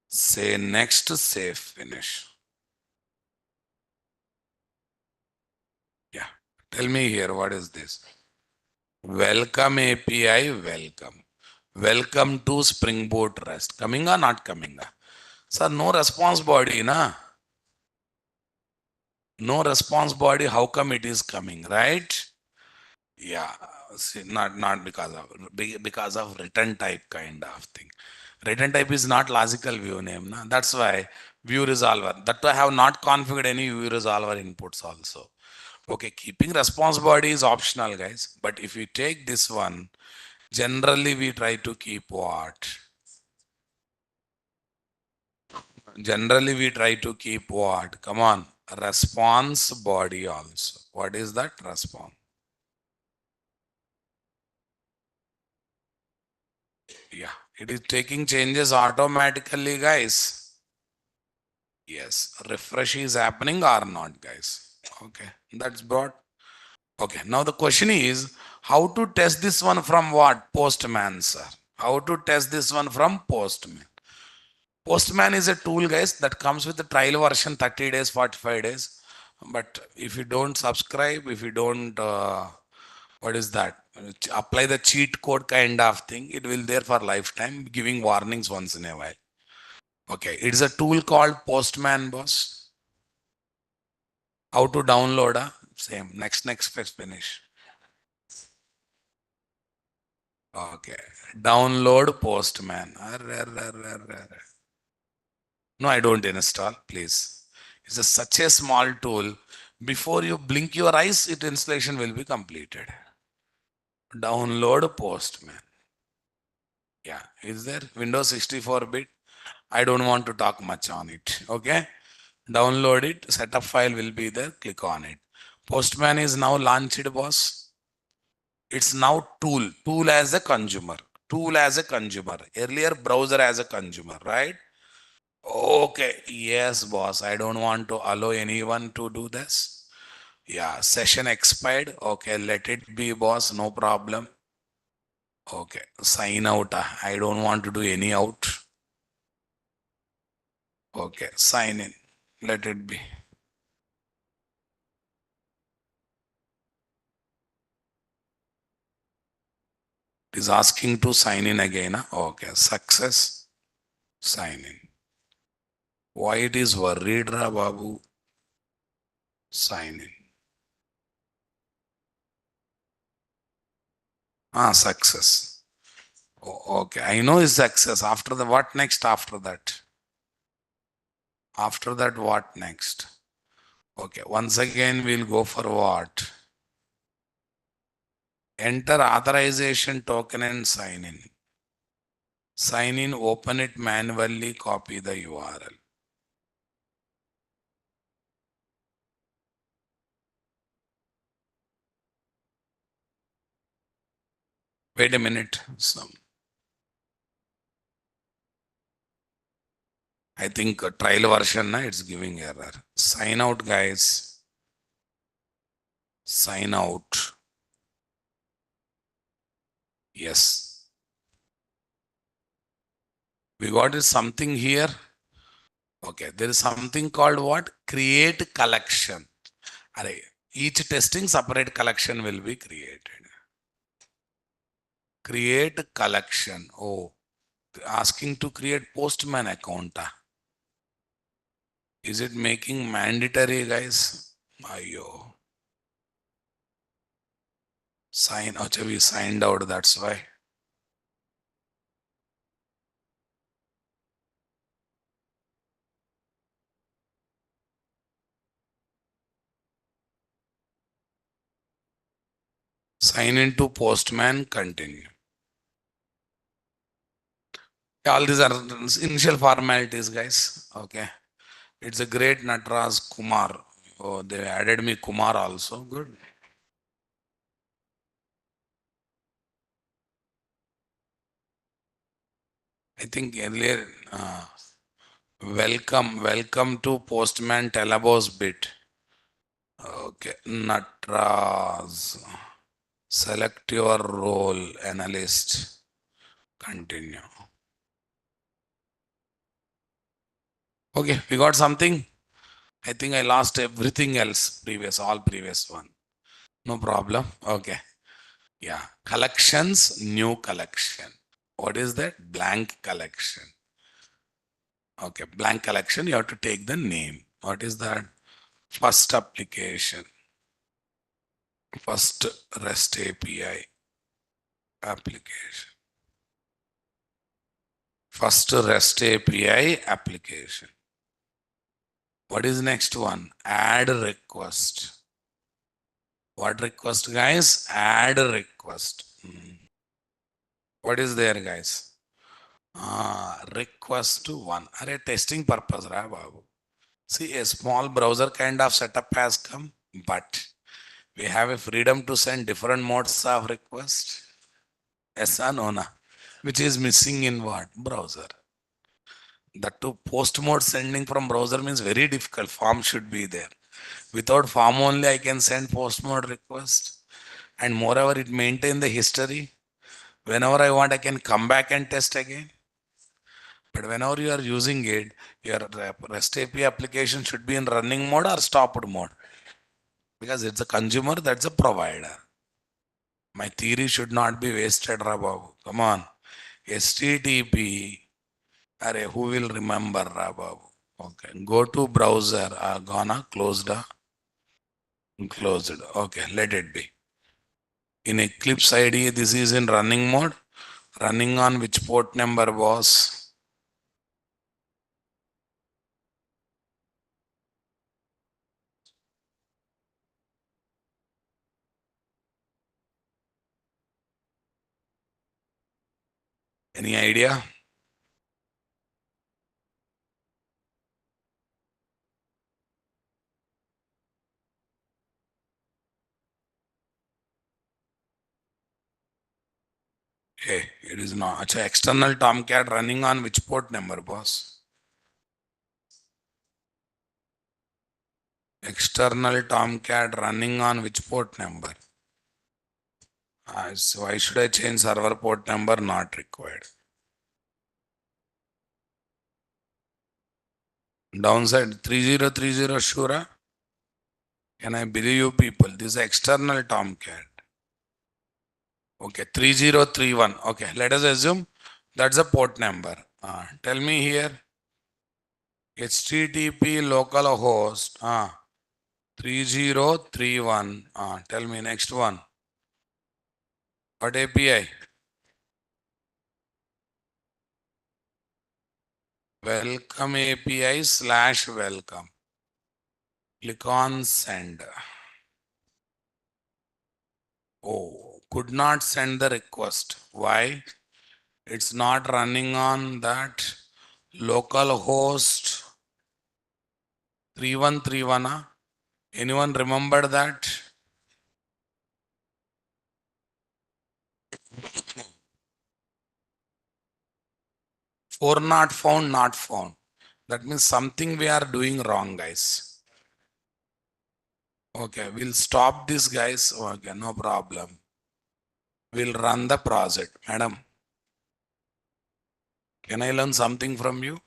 Say next. Say finish. Yeah. Tell me here, what is this? Welcome API, welcome. Welcome to Spring Boot REST. Coming or not coming? Sir, no response body, na? No response body, how come it is coming, right? Yeah, see, not because of return type kind of thing. Return type is not logical view name, na? That's why view resolver. That I have not configured any view resolver inputs also. Okay, keeping response body is optional, guys. But if we take this one, generally we try to keep what? Generally we try to keep what? Come on, response body also. What is that response? Yeah, it is taking changes automatically, guys. Yes, refresh is happening or not, guys. Okay, that's brought. Okay, now the question is how to test this one from what? Postman, sir. How to test this one from Postman? Postman is a tool, guys, that comes with the trial version 30 days, 45 days. But if you don't subscribe, if you don't, what is that? Apply the cheat code kind of thing, it will there for lifetime, giving warnings once in a while. Okay, it's a tool called Postman, boss. How to download? Same. Next, finish. Okay, download Postman. Arre. No, I don't install, please. It's such a small tool. Before you blink your eyes, it installation will be completed. Download Postman. Yeah, is there Windows 64-bit? I don't want to talk much on it. Okay, download it. Setup file will be there. Click on it. Postman is now launched, boss. It's now tool as a consumer. Tool as a consumer. Earlier browser as a consumer, right? Okay, yes, boss. I don't want to allow anyone to do this. Yeah, session expired. Okay, let it be, boss. No problem. Okay, sign out. I don't want to do any out. Okay, sign in. Let it be. It is asking to sign in again. Okay, success. Sign in. Why it is worried, Ra Babu? Sign in. Success. Okay, I know is success. After the what next? After that. After that, what next? Okay, once again, we'll go for what? Enter authorization token and sign in. Sign in, open it manually, copy the URL. Wait a minute. I think a trial version, it's giving error. Sign out, guys. Sign out. Yes. We got something here. Okay. There is something called what? Create collection. Array. Each testing separate collection will be created. Create collection. Oh, asking to create Postman account. Is it making mandatory, guys? Ayo. Sign. Acha, we signed out. That's why. Sign into Postman. Continue. All these are initial formalities, guys. Okay. It's a great Natras Kumar. Oh, they added me Kumar also. Good. I think earlier, welcome to Postman Telebos bit. Okay. Natras. Select your role, analyst. Continue. Okay, we got something. I think I lost everything else all previous one. No problem. Okay. Yeah. Collections, new collection. What is that? Blank collection. Okay. Blank collection, you have to take the name. What is that? First application. First REST API application. First REST API application. What is next one? Add request. What request, guys? Add request. What is there, guys? Request to one. Are testing purpose, right, Babu? See, a small browser kind of setup has come, but we have a freedom to send different modes of request. Yes or no, na? Which is missing in what? Browser. That to post mode sending from browser means very difficult. Form should be there. Without form only, I can send post mode request. And moreover, it maintain the history. Whenever I want, I can come back and test again. But whenever you are using it, your REST API application should be in running mode or stopped mode. Because it's a consumer, that's a provider. My theory should not be wasted, Rababu. Come on. HTTP. Array, who will remember, Rababu? Okay. Go to browser. Gonna closed. Closed. Okay. Let it be. In Eclipse IDE, this is in running mode. Running on which port number, boss? Any idea? Hey, it is not. Acha, external Tomcat running on which port number, boss? External Tomcat running on which port number? So why should I change server port number? Not required. Downside 3030 sure. Can I believe you people? This is external Tomcat. Okay, 3031. Okay, let us assume that's a port number. Tell me here, HTTP localhost 3031. Tell me next one. What API? Welcome API slash welcome. Click on send. Oh, could not send the request. Why? It's not running on that local host 3131. Anyone remember that? 4 not found, not found. That means something we are doing wrong, guys. Okay, we'll stop this, guys. Okay, no problem. We'll run the project. Madam, can I learn something from you?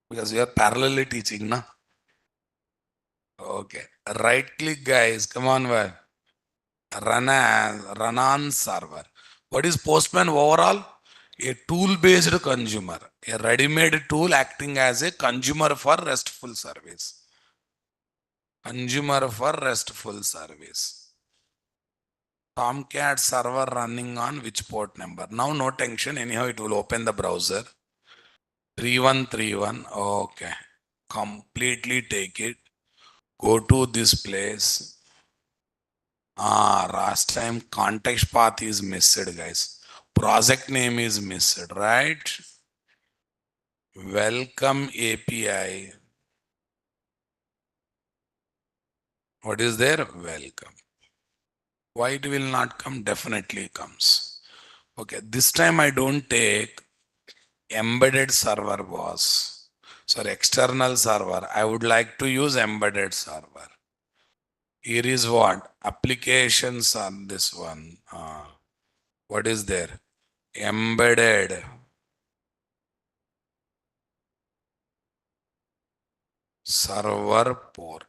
Because you are parallelly teaching, na? Okay. Right click, guys. Come on, well. Run on server. What is Postman overall? A tool-based consumer. A ready-made tool acting as a consumer for RESTful service. Consumer for RESTful service. Tomcat server running on which port number? Now no tension. Anyhow, it will open the browser. 3131. Okay. Completely take it. Go to this place. Last time context path is missed, guys. Project name is missed, right? Welcome API. What is there? Welcome. Why it will not come? Definitely comes. Okay, this time I don't take embedded server boss. Sorry, external server. I would like to use embedded server. Here is what? Applications on this one. What is there? Embedded server port.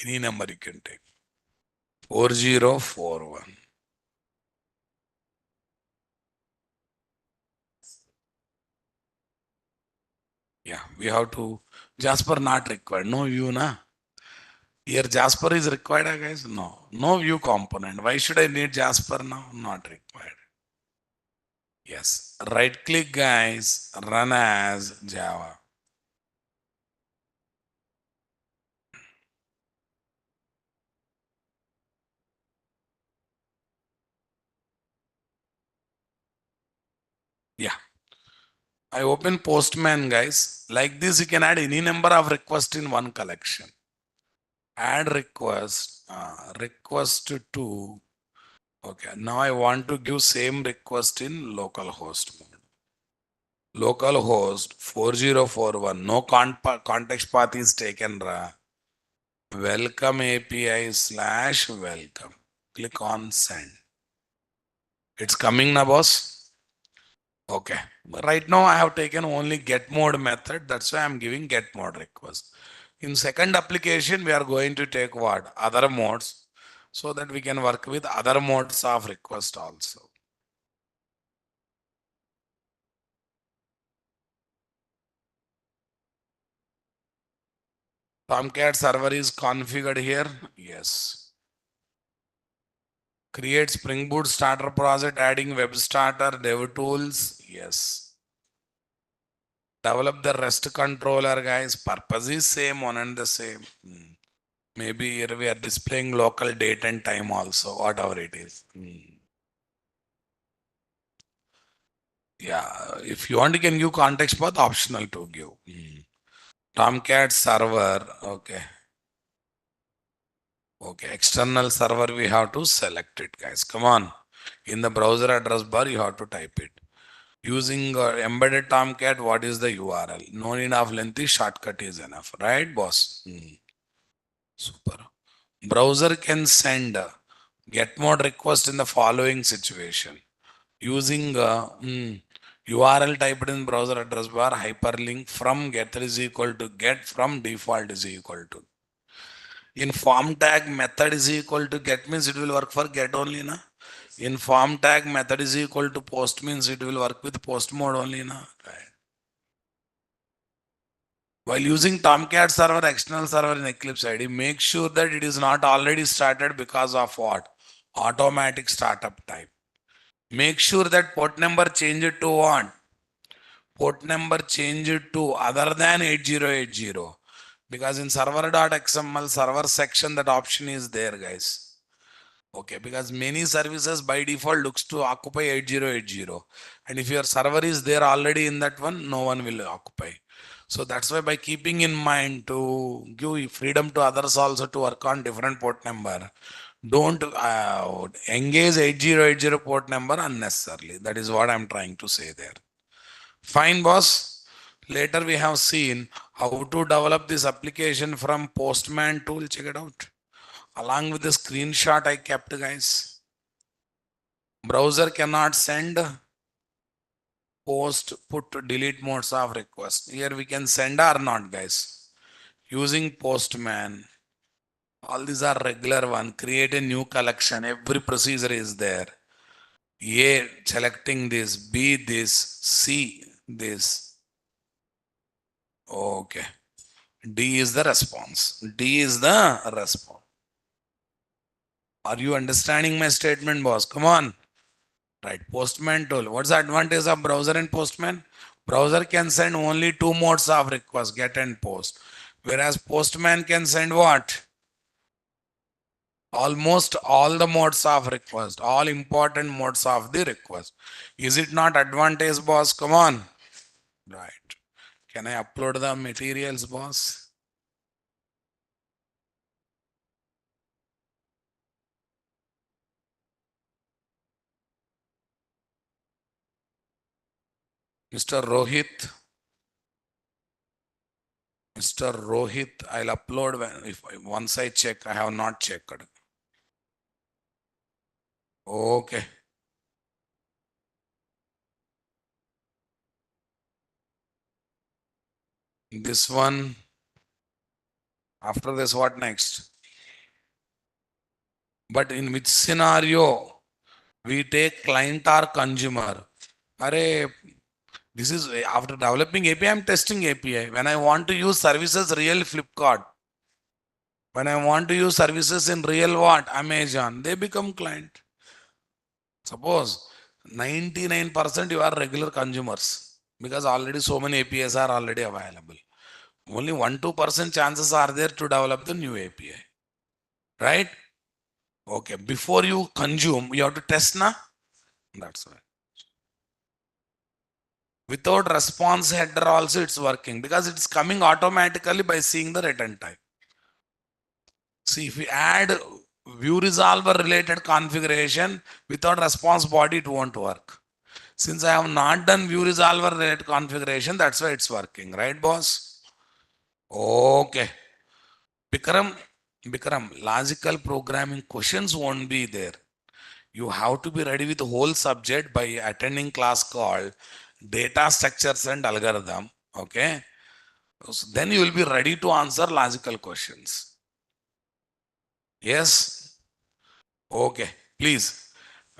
Any number you can take. 4041. Yeah, we have to. Jasper not required. No view, na. Here Jasper is required, guys. No, no view component. Why should I need Jasper now? Not required. Yes. Right click, guys. Run as Java. Yeah. I open Postman, guys. Like this, you can add any number of requests in one collection. Add request. Request to. Okay. Now I want to give same request in localhost mode. Localhost 4041. No context path is taken. Welcome API slash welcome. Click on send. It's coming now, boss. Okay. Right now I have taken only get mode method. That's why I'm giving get mode request. In second application, we are going to take what? Other modes so that we can work with other modes of request also. Tomcat server is configured here. Yes. Create Spring Boot starter project, adding web starter, dev tools. Yes. Develop the REST controller, guys. Purpose is same, one and the same. Maybe here we are displaying local date and time also, whatever it is. Yeah, if you want, you can give context path, optional to give. Tomcat server, okay. Okay, external server, we have to select it, guys. Come on. In the browser address bar, you have to type it. Using embedded Tomcat, what is the URL? No need of lengthy shortcut is enough, right, boss? Super. Browser can send get mode request in the following situation. using URL typed in browser address bar, hyperlink from get is equal to get, from default is equal to. In form tag method is equal to get means it will work for get only na. In form tag method is equal to post means it will work with post mode only na. Right. While using Tomcat server, external server in Eclipse ID, make sure that it is not already started because of what? Automatic startup type. Make sure that port number change it to what? Port number change it to other than 8080. Because in server.xml server section, that option is there, guys. Okay, because many services by default looks to occupy 8080. And if your server is there already in that one, no one will occupy. So that's why by keeping in mind to give freedom to others also to work on different port number, don't engage 8080 port number unnecessarily. That is what I'm trying to say there. Fine, boss. Later we have seen how to develop this application from Postman tool. Check it out. Along with the screenshot I kept, guys. Browser cannot send, post, put, delete modes of request. Here we can send or not, guys. Using Postman. All these are regular one. Create a new collection. Every procedure is there. A selecting this, B this, C this. Okay. D is the response. D is the response. Are you understanding my statement, boss? Come on. Right. Postman tool. What's the advantage of browser and Postman? Browser can send only two modes of request, get and post. Whereas Postman can send what? Almost all the modes of request, all important modes of the request. Is it not advantage, boss? Come on. Right. Can I upload the materials, boss? Mr. Rohit. Mr. Rohit, I'll upload if once I check. I have not checked. Okay. This one. After this, what next? But in which scenario we take client or consumer? Array, this is after developing API, I'm testing API. When I want to use services, real Flipkart. When I want to use services in real what? Amazon. They become client. Suppose 99% you are regular consumers because already so many APIs are already available. Only 1-2% chances are there to develop the new API. Right? Okay. Before you consume, you have to test na. That's why. Without response header also it's working because it's coming automatically by seeing the return type. See, if we add view resolver related configuration without response body, it won't work. Since I have not done view resolver related configuration, that's why it's working, right, boss? Okay. Bikram, Bikram, logical programming questions won't be there. You have to be ready with the whole subject by attending class called data structures and algorithm. Okay. So then you will be ready to answer logical questions. Yes. Okay. Please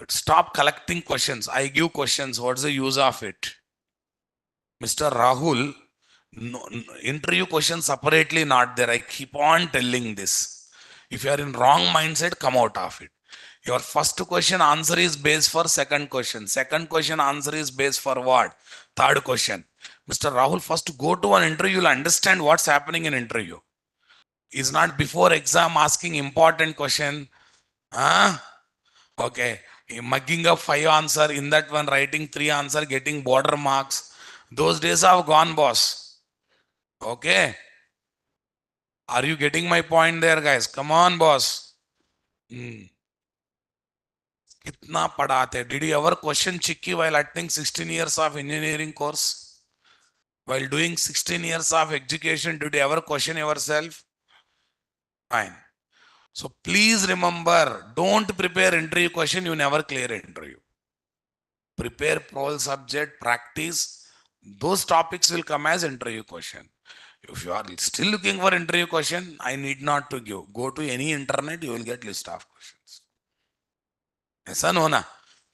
stop collecting questions. I give questions. What's the use of it? Mr. Rahul, interview questions separately not there. I keep on telling this. If you are in wrong mindset, come out of it. Your first question answer is base for second question. Second question answer is base for what? Third question. Mr. Rahul, first go to an interview, you'll understand what's happening in interview. Is not before exam asking important question. Huh? Okay. Mugging up 5 answer, in that one writing 3 answer, getting border marks. Those days have gone, boss. Okay. Are you getting my point there, guys? Come on, boss. Hmm. Kitna padate? Did you ever question Chicky while attending 16 years of engineering course? While doing 16 years of education, did you ever question yourself? Fine. So please remember, don't prepare interview question, you never clear interview. prepare prole subject, practice. Those topics will come as interview question. If you are still looking for interview question, I need not to give. Go to any internet, you will get list of questions. Yes or no, na?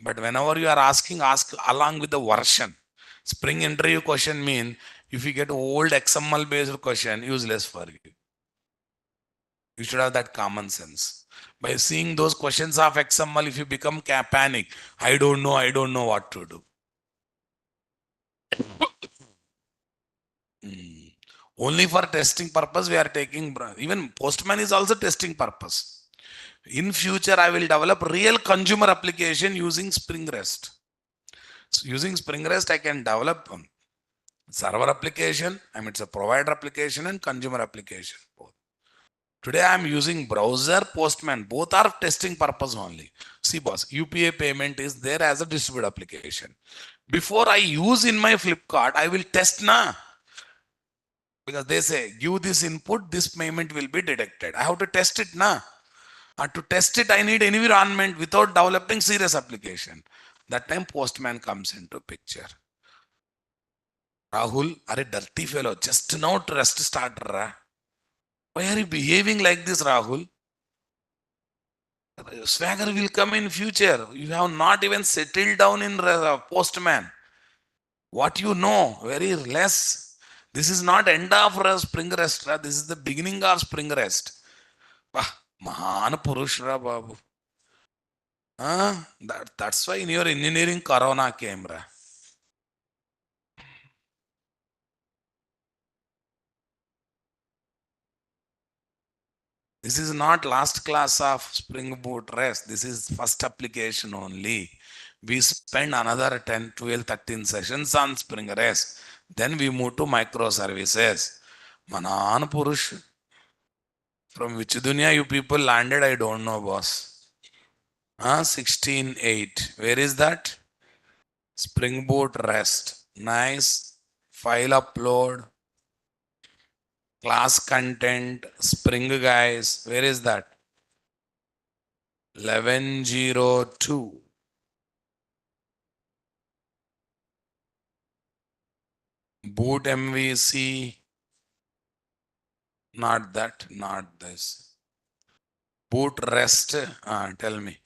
But whenever you are asking, ask along with the version. Spring interview question mean if you get old XML based question, useless for you. You should have that common sense. By seeing those questions of XML, if you become panic, I don't know what to do. Hmm. Only for testing purpose, we are taking, even Postman is also testing purpose. In future, I will develop real consumer application using Spring REST. So using Spring REST, I can develop server application, I mean, it's a provider application and consumer application. Both. Today, I am using browser, Postman, both are testing purpose only. See, boss, UPA payment is there as a distributed application. Before I use in my Flipkart, I will test na, because they say give this input, this payment will be detected. I have to test it na. And to test it, I need environment without developing serious application. That time Postman comes into picture. Rahul, are dirty fellow, just now to rest starter. Why are you behaving like this, Rahul? Swagger will come in future. You have not even settled down in Postman. What you know, very less. This is not end of spring rest. This is the beginning of spring rest. Wah, Mahan Purushra Babu. That's why in your engineering Corona came. This is not last class of Spring Boot rest. This is first application only. We spend another 10, 12, 13 sessions on Spring rest. Then we move to microservices. Manan Purush. From which dunya you people landed, I don't know, boss. 16.8. Where is that? Spring Boot rest. Nice. File upload. Class content. Spring guys. Where is that? 1102. Boot MVC. Not that. Not this. Boot rest. Tell me.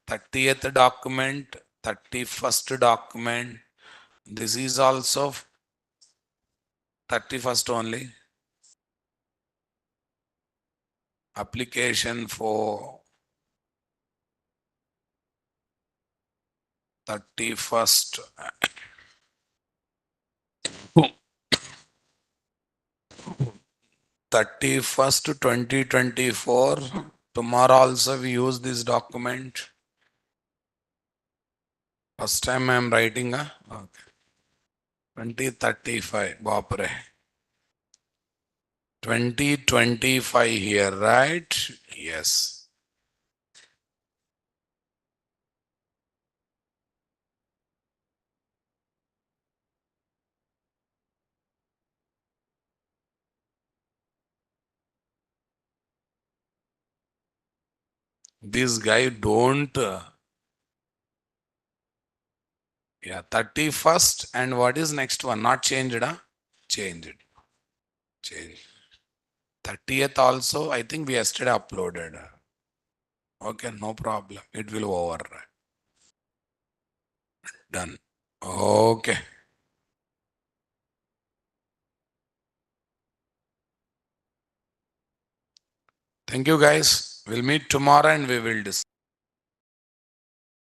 30th document. 31st document. This is also 31st only. Application for 31st. 31st 2024. Tomorrow also we use this document. First time I am writing. Okay. 2035. Bapre. 2025 here, right? Yes. This guy don't. Yeah, 31st and what is next one? Not changed, huh? Changed. Changed. 30th also, I think we yesterday uploaded. Okay, no problem. It will override. Done. Okay. Thank you, guys. We'll meet tomorrow and we will discuss.